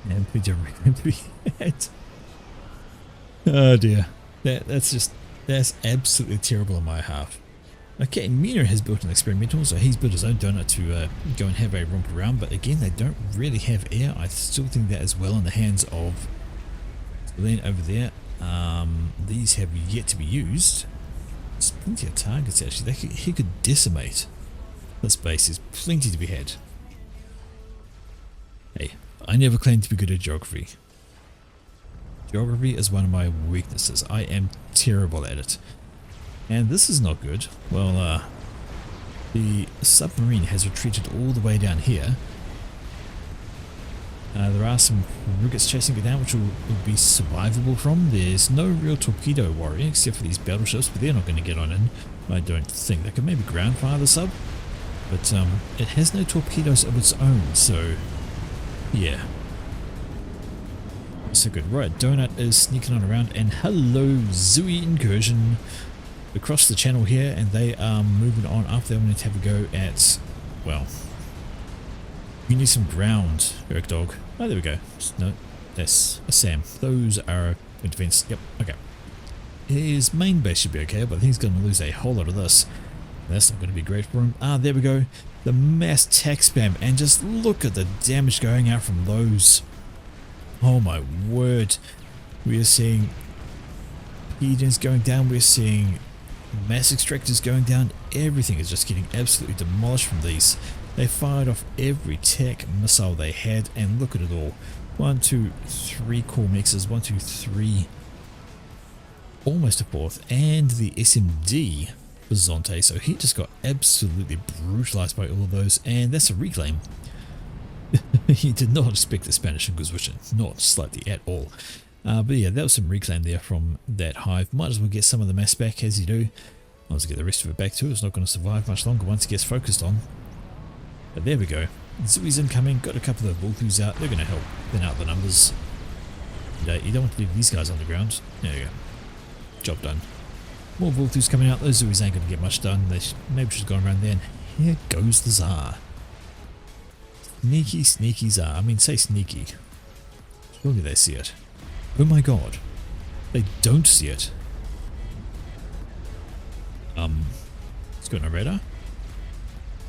And we don't reclaim to be had. Oh dear, that's absolutely terrible on my half. Okay, Mina has built an experimental, so he's built his own donut to go and have a romp around, but again, they don't really have air. I still think that is well in the hands of Lane over there. These have yet to be used. There's plenty of targets actually. He could decimate this base. There's plenty to be had. Hey, I never claimed to be good at geography. Geography is one of my weaknesses. I am terrible at it. And this is not good. Well, the submarine has retreated all the way down here. There are some frigates chasing it down, which will be survivable from. There's no real torpedo warrior except for these battleships, but they're not going to get on in. I don't think. They could maybe ground fire the sub, but it has no torpedoes of its own, so yeah. So good. Right, Donut is sneaking on around, and hello, Zooey incursion across the channel here, and they are moving on after they want to have a go at, well, we need some ground, Eric Dog. Oh, there we go. No, that's a Sam. Those are a defense. Yep, okay. His main base should be okay, but I think he's going to lose a whole lot of this. That's not going to be great for him. Ah, there we go. The mass tech spam, and just look at the damage going out from those. Oh my word. We are seeing Edens going down. We're seeing mass extractors going down. Everything is just getting absolutely demolished from these. They fired off every tech missile they had, and look at it all. 1, 2, 3 core mixes, 1, 2, 3, almost a fourth, and the SMD for Zonte, so he just got absolutely brutalized by all of those, and that's a reclaim. He did not expect the Spanish Inquisition, not slightly at all. But yeah, that was some reclaim there from that hive. Might as well get some of the mass back as you do. Might as well get the rest of it back too. It's not going to survive much longer once it gets focused on. But there we go. Zooey's incoming, got a couple of Vultus out, they're going to help thin out the numbers. You don't want to leave these guys on the ground. There you go. Job done. More Vultus coming out, those Zooey's ain't going to get much done. They maybe should have gone around there, and here goes the Tsar. Sneaky, sneaky Tsar. I mean, say sneaky. Surely they see it. Oh my god. They don't see it. It's got no radar.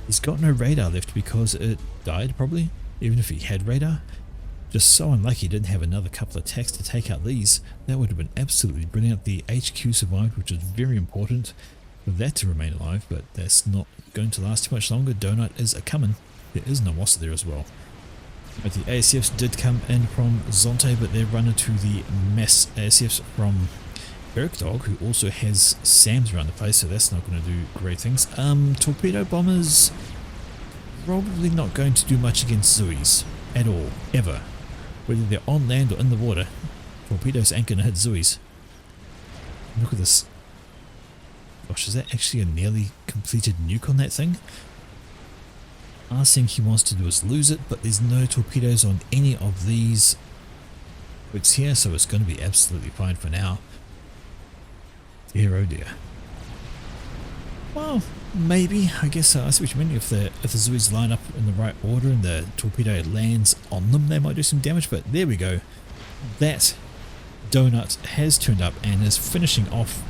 He's got no radar left because it died, probably, even if he had radar. Just so unlucky he didn't have another couple of attacks to take out these. That would have been absolutely brilliant. The HQ survived, which is very important for that to remain alive, but that's not going to last too much longer. Donut is a coming. There is no Mossa there as well. But the ASFs did come in from Zonte, but they're running to the mass ASFs from Eric Dog, who also has SAMs around the place, so that's not going to do great things. Torpedo bombers, probably not going to do much against Zooey's at all, ever. Whether they're on land or in the water, torpedoes ain't going to hit Zooey's. Look at this. Gosh, is that actually a nearly completed nuke on that thing? Last thing he wants to do is lose it, but there's no torpedoes on any of these boats here, so it's going to be absolutely fine for now. Dear oh dear. Well, maybe, I guess I see what you mean. If the Zoids line up in the right order and the torpedo lands on them, they might do some damage. But there we go. That donut has turned up and is finishing off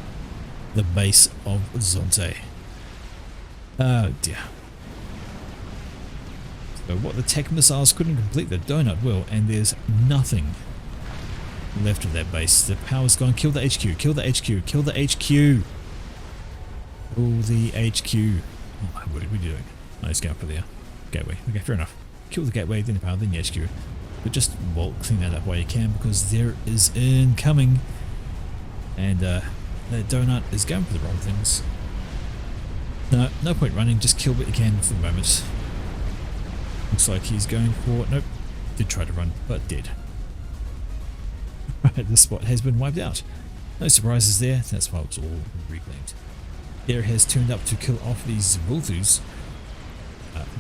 the base of Zonte. Oh dear. So what the tech missiles couldn't complete, the donut will, and there's nothing left of that base. The power's gone. Kill the HQ, kill the HQ, kill the HQ. Kill the HQ. Oh my word, what are you doing? Oh, let's go for the gateway. Okay, fair enough. Kill the gateway, then the power, then the HQ. But just, well, clean that up while you can, because there is incoming. And that donut is going for the wrong things. No point running, just kill what you can for the moment. Looks like he's going for, nope, did try to run, but dead. Right, this spot has been wiped out. No surprises there, that's why it's all reclaimed. Air has turned up to kill off these Vulthus.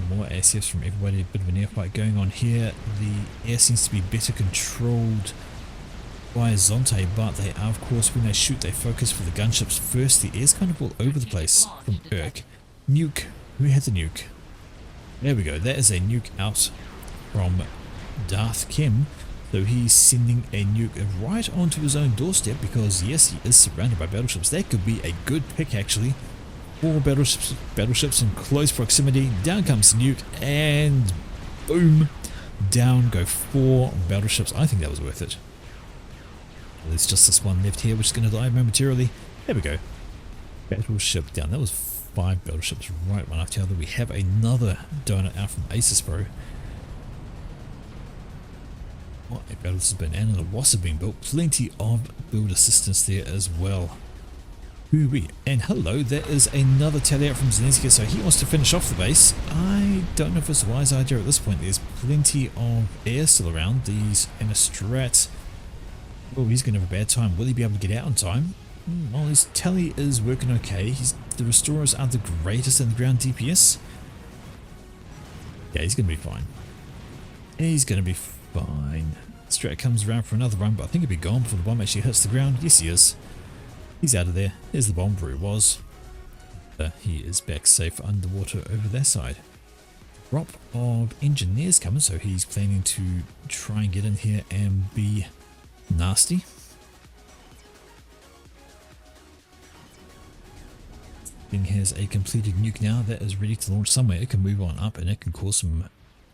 More ACFs from everybody, a bit of an air fight going on here. The air seems to be better controlled by Zonte, but they are, of course, when they shoot, they focus for the gunships first. The air's kind of all over the place from Urk. Nuke, who had the nuke? There we go, that is a nuke out from Darth Kim. So he's sending a nuke right onto his own doorstep because, yes, he is surrounded by battleships. That could be a good pick, actually. 4 battleships in close proximity. Down comes the nuke, and boom, down go 4 battleships. I think that was worth it. There's just this one left here, which is going to die momentarily. There we go. Battleship down. That was 5 battleships right one after the other. We have another donut out from Aces Pro. What a battle this has been, and a loss have been built. Plenty of build assistance there as well. Hoo-wee. And hello, there is another tally out from Zelensky, so he wants to finish off the base. I don't know if it's a wise idea at this point. There's plenty of air still around. These and a strat. Oh, he's going to have a bad time. Will he be able to get out in time? Well, his tally is working okay. The restorers aren't the greatest in the ground DPS. Yeah, he's going to be fine. He's going to be fine. Strat comes around for another run, but I think he'll be gone before the bomb actually hits the ground. Yes, he is. He's out of there. There's the bomb where he was. He is back safe underwater over that side. Drop of engineers coming, so he's planning to try and get in here and be nasty. Thing has a completed nuke now that is ready to launch somewhere. It can move on up and it can cause some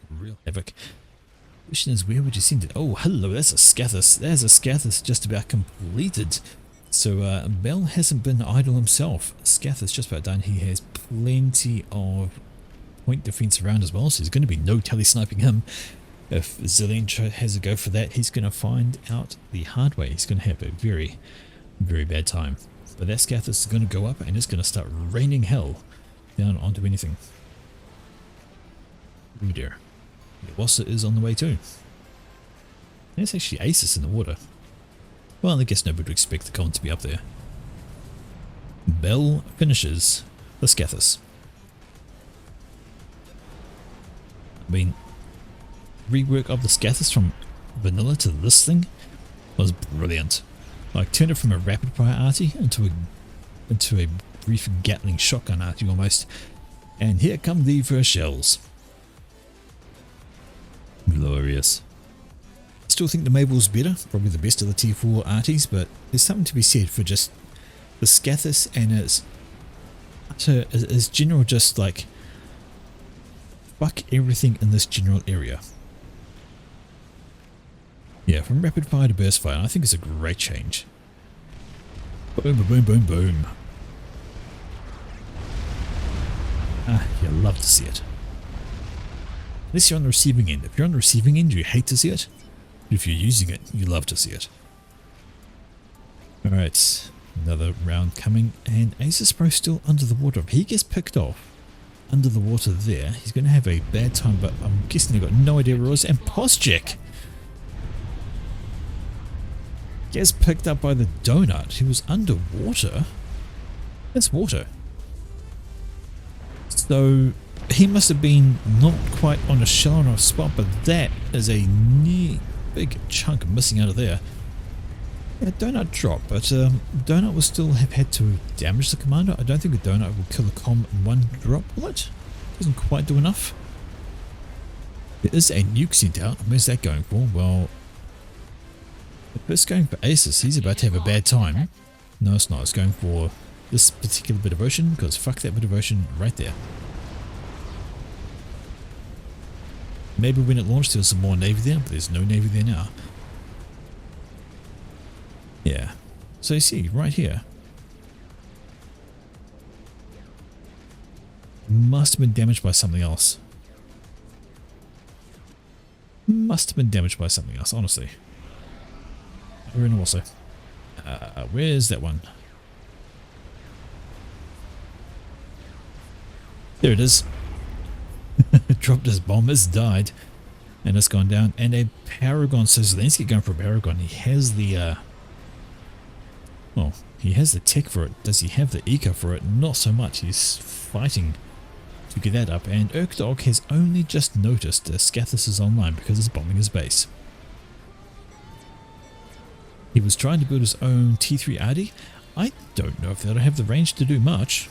real havoc. The question is, where would you send it? Oh, hello, that's a Scathus. There's a Scathus just about completed. So Bell hasn't been idle himself. Scathus just about done. He has plenty of point defense around as well, so there's going to be no tele sniping him. If Zillion has a go for that, he's going to find out the hard way. He's going to have a very, very bad time. But that Scathus is going to go up and it's going to start raining hell down onto anything. Oh dear. The Wassa is on the way too. There's actually Aces in the water. Well, I guess nobody would expect the con to be up there. Bell finishes the Scathus. I mean, rework of the Scathus from vanilla to this thing was brilliant. Like, turned it from a rapid fire arty into a brief Gatling shotgun arty almost. And here come the first shells. Glorious. Still think the Mabel's better, probably the best of the T4 arties, but there's something to be said for just the Scathus and its general, just like, fuck everything in this general area. Yeah, from rapid fire to burst fire, I think it's a great change. Boom, boom, boom, boom. Ah, you love to see it. Unless you're on the receiving end. If you're on the receiving end, you hate to see it. But if you're using it, you love to see it. Alright, another round coming, and Aces Pro still under the water. If he gets picked off under the water there, he's going to have a bad time, but I'm guessing they've got no idea where it is. And Posjek gets picked up by the donut. He was underwater. That's water. So he must have been not quite on a shallow enough spot, but that is a near big chunk missing out of there. Yeah, Donut dropped, but Donut will still have had to damage the commander. I don't think a Donut will kill a com in one drop, will it? Doesn't quite do enough. There is a nuke sent out. Where's that going for? Well, if it's going for Aces, he's about to have a bad time. No, it's not. It's going for this particular bit of ocean, because fuck that bit of ocean right there. Maybe when it launched there was some more navy there, but there's no navy there now. Yeah. So you see, right here. Must have been damaged by something else. Must have been damaged by something else, honestly. Arena also. Where's that one? There it is. It dropped his bomb, it's died. And it's gone down. And a Paragon, so Zelensky going for a Paragon. He has the, well, he has the tech for it. Does he have the eco for it? Not so much. He's fighting to get that up. And Urkdog has only just noticed that Scathis is online because it's bombing his base. He was trying to build his own T3 Ardy. I don't know if that'll have the range to do much.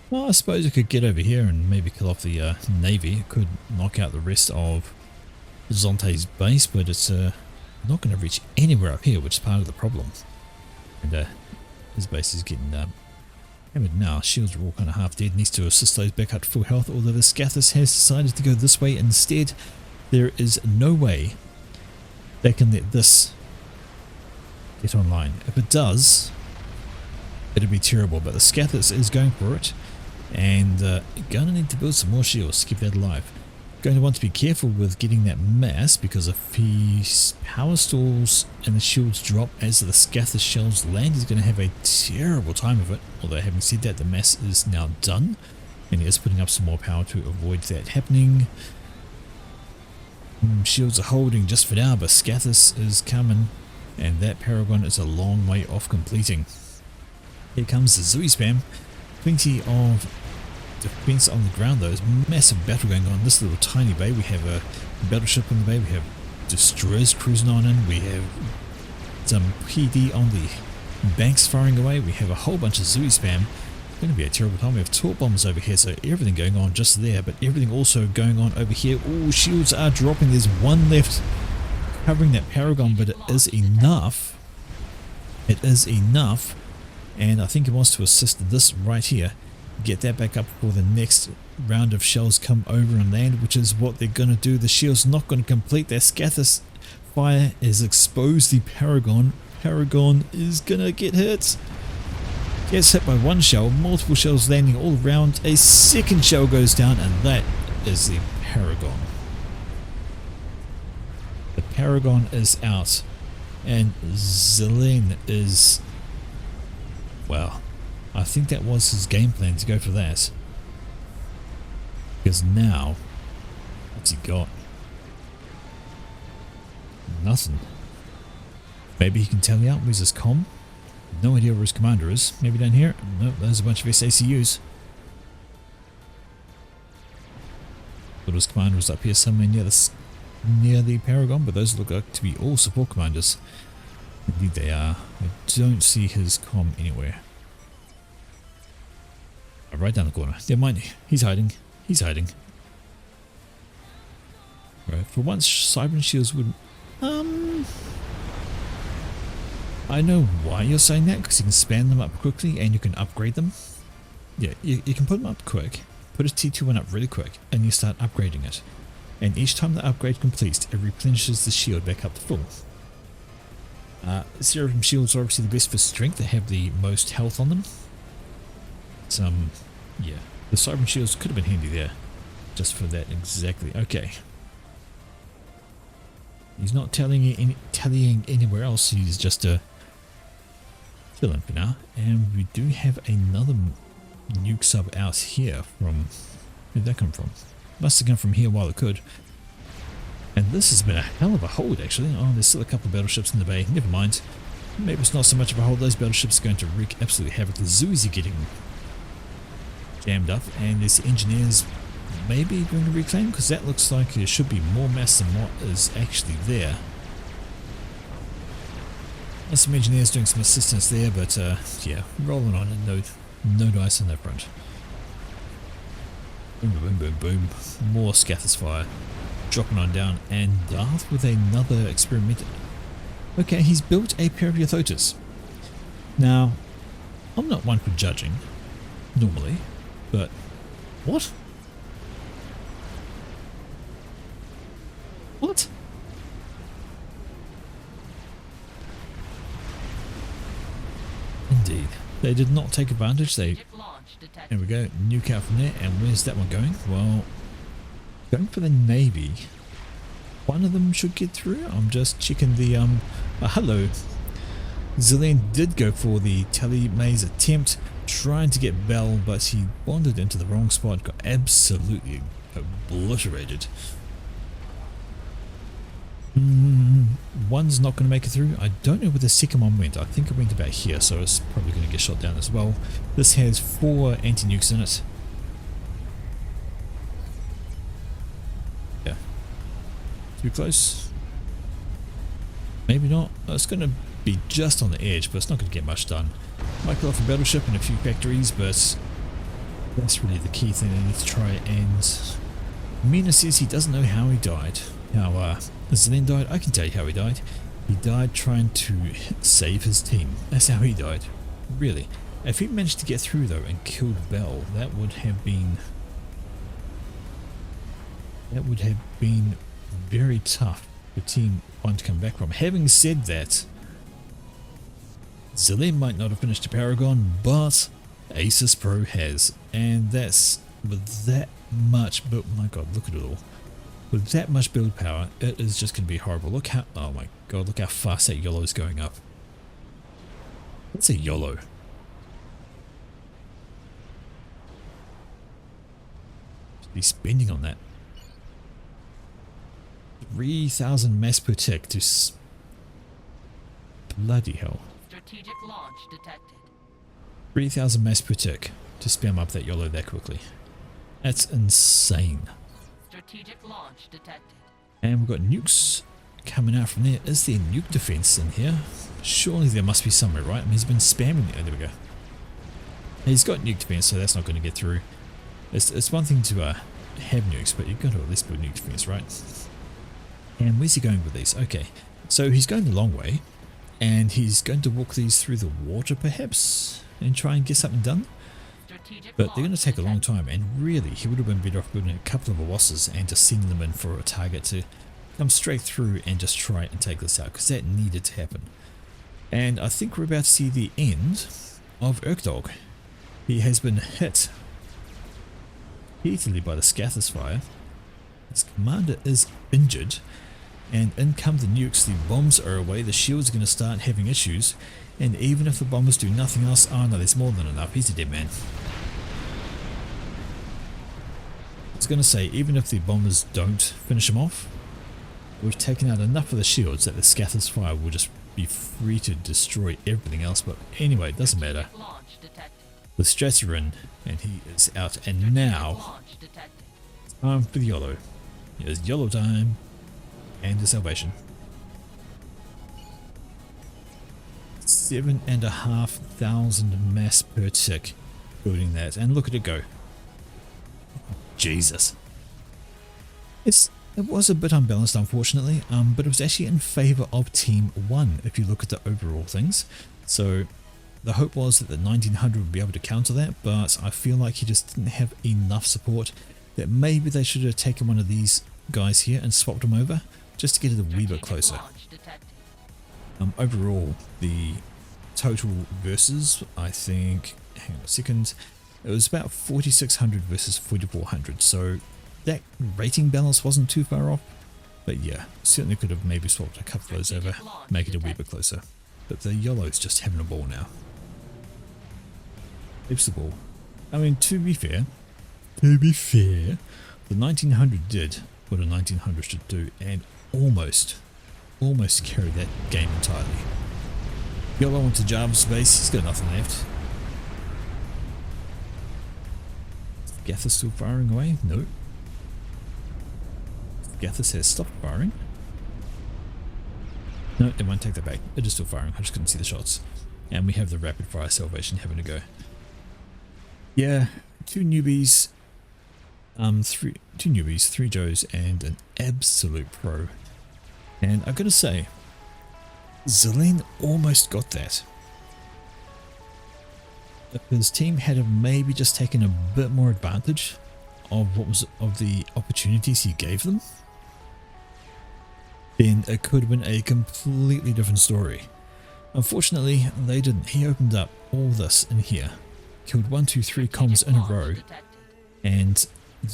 Well, I suppose it could get over here and maybe kill off the Navy. It could knock out the rest of Zonte's base, but it's not going to reach anywhere up here, which is part of the problem. And his base is getting hammered now. Shields are all kind of half dead. Needs to assist those back up to full health, although the Scathis has decided to go this way instead. There is no way they can let this get online. If it does, it'd be terrible, but the Scathis is going for it. And gonna need to build some more shields to keep that alive. Going to want to be careful with getting that mass, because if he power stalls and the shields drop as the Scathis shells land, he's going to have a terrible time of it. Although having said that, the mass is now done and he is putting up some more power to avoid that happening. Shields are holding just for now, but Scathis is coming and that Paragon is a long way off completing. Here comes the Zui spam. Plenty of defense on the ground though. There's massive battle going on. This little tiny bay, we have a battleship in the bay, we have destroyers cruising on in, we have some PD on the banks firing away, we have a whole bunch of Zui spam. It's going to be a terrible time. We have torp bombs over here, so everything going on just there, but everything also going on over here. Oh, shields are dropping. There's one left covering that Paragon, but it is enough. It is enough. And I think he wants to assist this right here, get that back up before the next round of shells come over and land, which is what they're going to do. The shield's not going to complete. That Scathis fire has exposed the Paragon. Paragon is going to get hit. Gets hit by one shell, multiple shells landing all around. A second shell goes down, and that is the Paragon. The Paragon is out, and Zelen is... well, I think that was his game plan, to go for that. Because now, what's he got? Nothing. Maybe he can tally out where's his comm? No idea where his commander is. Maybe down here? Nope, there's a bunch of SACUs. Thought his commander was up here somewhere near the Paragon, but those look like to be all support commanders. Indeed they are. I don't see his comm anywhere. Right down the corner. Never mind. He's hiding. He's hiding. Right. For once, Cybran shields would... I know why you're saying that, because you can span them up quickly and you can upgrade them. Yeah, you can put them up quick. Put a T2 one up really quick and you start upgrading it. And each time the upgrade completes, it replenishes the shield back up to full. Seraphim shields are obviously the best for strength. They have the most health on them. Yeah, the Cybran shields could have been handy there, just for that exactly. Okay, he's not tallying anywhere else. He's just chilling for now. And we do have another nuke sub out here from... where'd that come from? Must have come from here while it could. And this has been a hell of a hold, actually. Oh, there's still a couple of battleships in the bay. Never mind. Maybe it's not so much of a hold. Those battleships are going to wreak absolute havoc. The Zuis are getting jammed up, and there's the engineers maybe going to reclaim, because that looks like there should be more mass than what is actually there. Some engineers doing some assistance there, but yeah, rolling on and no dice on that front. Boom, boom, boom, boom. More scathers fire. Dropping on down, and Darth with another experiment. Okay, he's built a Periothotus. Now, I'm not one for judging, normally, but what? What? Indeed. They did not take advantage. There we go, nuke out from there, and where's that one going? Well, going for the Navy. One of them should get through. I'm just checking the, hello. Zillion did go for the Tele Maze attempt, trying to get Bell, but he wandered into the wrong spot, got absolutely obliterated. One's not going to make it through. I don't know where the second one went. I think it went about here, so it's probably going to get shot down as well. This has 4 anti-nukes in it. Yeah. Too close? Maybe not. It's going to be just on the edge, but it's not going to get much done. Might go off a battleship and a few factories, but that's really the key thing I need to try. And Mina says he doesn't know how he died. How Zillion died? I can tell you how he died. He died trying to save his team. That's how he died. Really. If he managed to get through though and killed Bell, that would have been very tough for Team 1 to come back from. Having said that, Zillion might not have finished a Paragon, but Asus Pro has. And that's with that much build. My god, look at it all. With that much build power, it is just going to be horrible. Look how, oh my god, look how fast that YOLO is going up. That's a YOLO. He's spending on that. 3,000 mass per tick to bloody hell. Strategic launch detected. 3,000 mass per tick to spam up that YOLO that quickly. That's insane. Strategic launch detected. And we've got nukes coming out from there. Is there nuke defense in here? Surely there must be somewhere, right? I mean, he's been spamming it. Oh, there we go. He's got nuke defense, so that's not going to get through. It's one thing to have nukes, but you've got to at least build nuke defense, right? And where's he going with these? Okay, so he's going the long way, and he's going to walk these through the water, perhaps, and try and get something done. But they're going to take a long time, and really he would have been better off building a couple of Awasas and just sending them in for a target to come straight through and just try and take this out, because that needed to happen. And I think we're about to see the end of Urkdog. He has been hit repeatedly by the Scathis fire. His commander is injured, and in come the nukes. The bombs are away, the shields are going to start having issues, and even if the bombers do nothing else, oh no, there's more than enough. He's a dead man. I was going to say, even if the bombers don't finish him off, we've taken out enough of the shields that the Scathis fire will just be free to destroy everything else. But anyway, it doesn't matter. The strats are in, and he is out. And now, time for the YOLO. It's YOLO time, and the salvation. 7,500 mass per tick building that, and look at it go. Jesus. It was a bit unbalanced, unfortunately, but it was actually in favour of Team 1 if you look at the overall things. So the hope was that the 1900 would be able to counter that, but I feel like he just didn't have enough support, that maybe they should have taken one of these guys here and swapped them over just to get it a wee bit closer. Overall, the total versus, I think, hang on a second, it was about 4,600 versus 4,400, so that rating balance wasn't too far off, but yeah, certainly could have maybe swapped a couple of those over, make it a wee bit closer. But the YOLO's just having a ball now. Leaps the ball. I mean, to be fair, the 1900 did what a 1900 should do, and almost carried that game entirely. YOLO onto Java's base, he's got nothing left. Gathis still firing away? No. Gathis has stopped firing. No, it won't take that back. It is still firing. I just couldn't see the shots. And we have the rapid fire salvation having a go. Yeah, two newbies, three Joes, and an absolute pro. And I've got to say, Zillion almost got that. If his team had have maybe just taken a bit more advantage of the opportunities he gave them, then it could have been a completely different story. Unfortunately, they didn't. He opened up all this in here, killed 1, 2, 3 comms in a row, and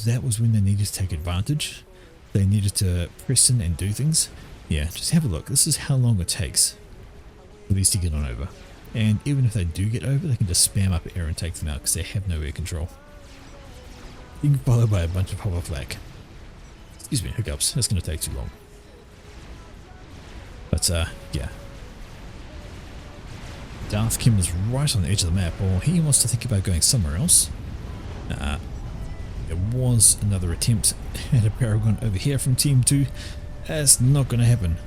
that was when they needed to take advantage. They needed to press in and do things. Yeah, just have a look. This is how long it takes for these to get on over. And even if they do get over, they can just spam up air and take them out because they have no air control. Being followed by a bunch of hover flak. Excuse me, hiccups. That's going to take too long. But, yeah. Darth Kim is right on the edge of the map, or he wants to think about going somewhere else. There was another attempt at a Paragon over here from Team 2. That's not going to happen.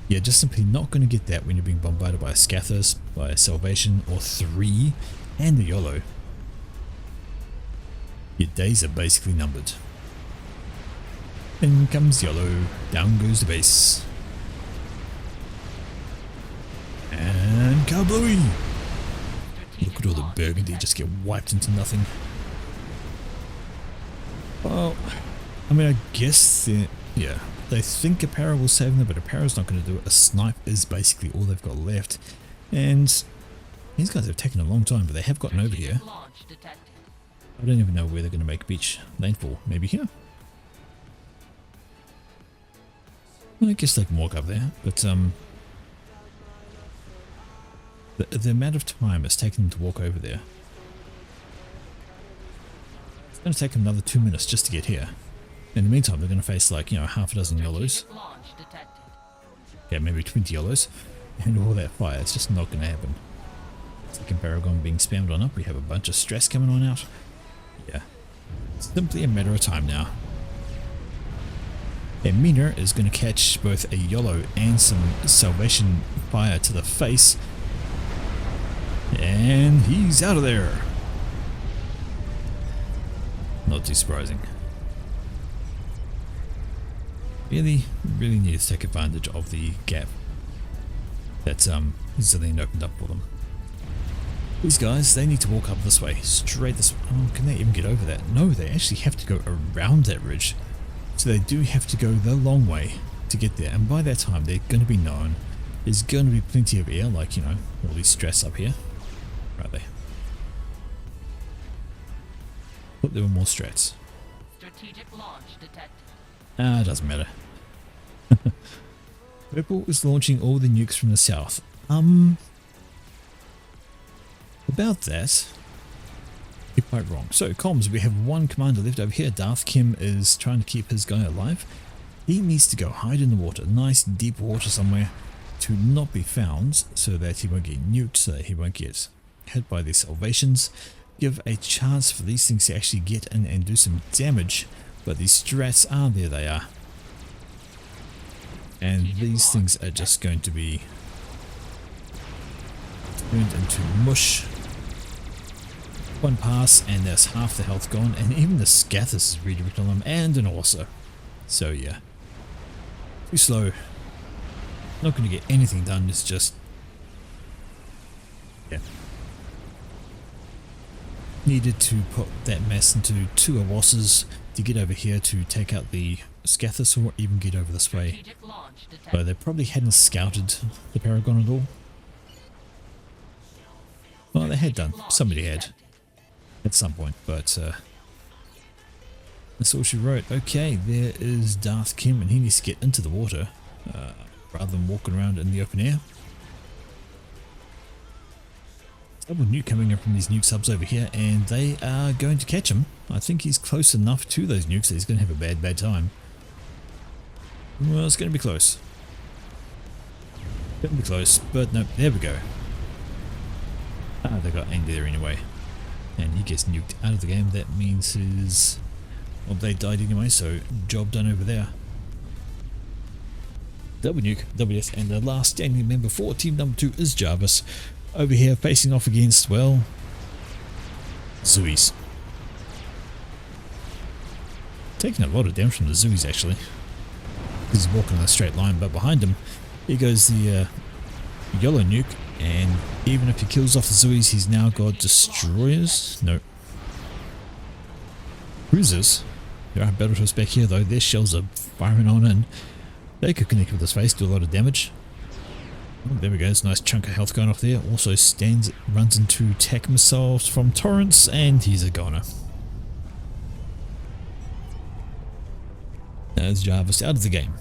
Yeah, just simply not going to get that when you're being bombarded by a Scathers, by a Salvation, or 3, and a YOLO. Your days are basically numbered. In comes YOLO, down goes the base. And kablooey! Look at all the burgundy just get wiped into nothing. Well, I mean, I guess yeah, they think a para will save them, but a para's not going to do it. A snipe is basically all they've got left. And these guys have taken a long time, but they have gotten over here. I don't even know where they're going to make beach landfall. Maybe here? I guess they can walk up there, but the amount of time it's taken them to walk over there, it's going to take them another 2 minutes just to get here. In the meantime, they're going to face like, you know, half a dozen YOLOs. Yeah, maybe 20 YOLOs. And all that fire. It's just not going to happen. Second Paragon being spammed on up. We have a bunch of stress coming on out. Yeah. It's simply a matter of time now. And Mina is going to catch both a YOLO and some Salvation fire to the face. And he's out of there. Not too surprising. Really need to take advantage of the gap that Zillion opened up for them. These guys, they need to walk up this way, straight this way. Oh, can they even get over that? No, they actually have to go around that ridge. So they do have to go the long way to get there, and by that time they're going to be known. There's going to be plenty of air, like, you know, all these stress up here. Right there. But there were more strats. Strategic launch detected. Ah, doesn't matter. Purple is launching all the nukes from the south. About that, you're quite wrong. So, comms, we have one commander left over here. Darth Kim is trying to keep his guy alive. He needs to go hide in the water, nice deep water somewhere, to not be found, so that he won't get nuked, so that he won't get hit by these Salvations. Give a chance for these things to actually get in and do some damage. But these strats are there, they are. And these things are just going to be turned into mush. One pass and there's half the health gone, and even the Scathus is redirected on them, and an Orsa. So yeah. Too slow. Not going to get anything done, it's just... yeah. Needed to put that mass into 2 Awasas to get over here to take out the Scathus, or even get over this way. But they probably hadn't scouted the Paragon at all. Well, they had done. Somebody had. At some point, but that's all she wrote. Okay, there is Darth Kim, and he needs to get into the water rather than walking around in the open air. Double nuke coming in from these nuke subs over here, and they are going to catch him. I think he's close enough to those nukes that he's going to have a bad time. Well, it's going to be close. Going to be close, but no, there we go. Ah, they got aimed there anyway. And he gets nuked out of the game. That means his... well, they died anyway, so job done over there. double nuke, WS, and the last standing member for team number 2 is Jarvis. Over here facing off against, well, Zooies. Taking a lot of damage from the Zooies actually. He's walking in a straight line, but behind him, here goes the yellow nuke, and even if he kills off the Zooies, he's now got destroyers. No. Cruisers. There are battleships back here though, their shells are firing on in. They could connect with his face, do a lot of damage. Oh, there we go, it's a nice chunk of health going off there. Also runs into attack missiles from Torrents, and he's a goner. There's Jarvis out of the game.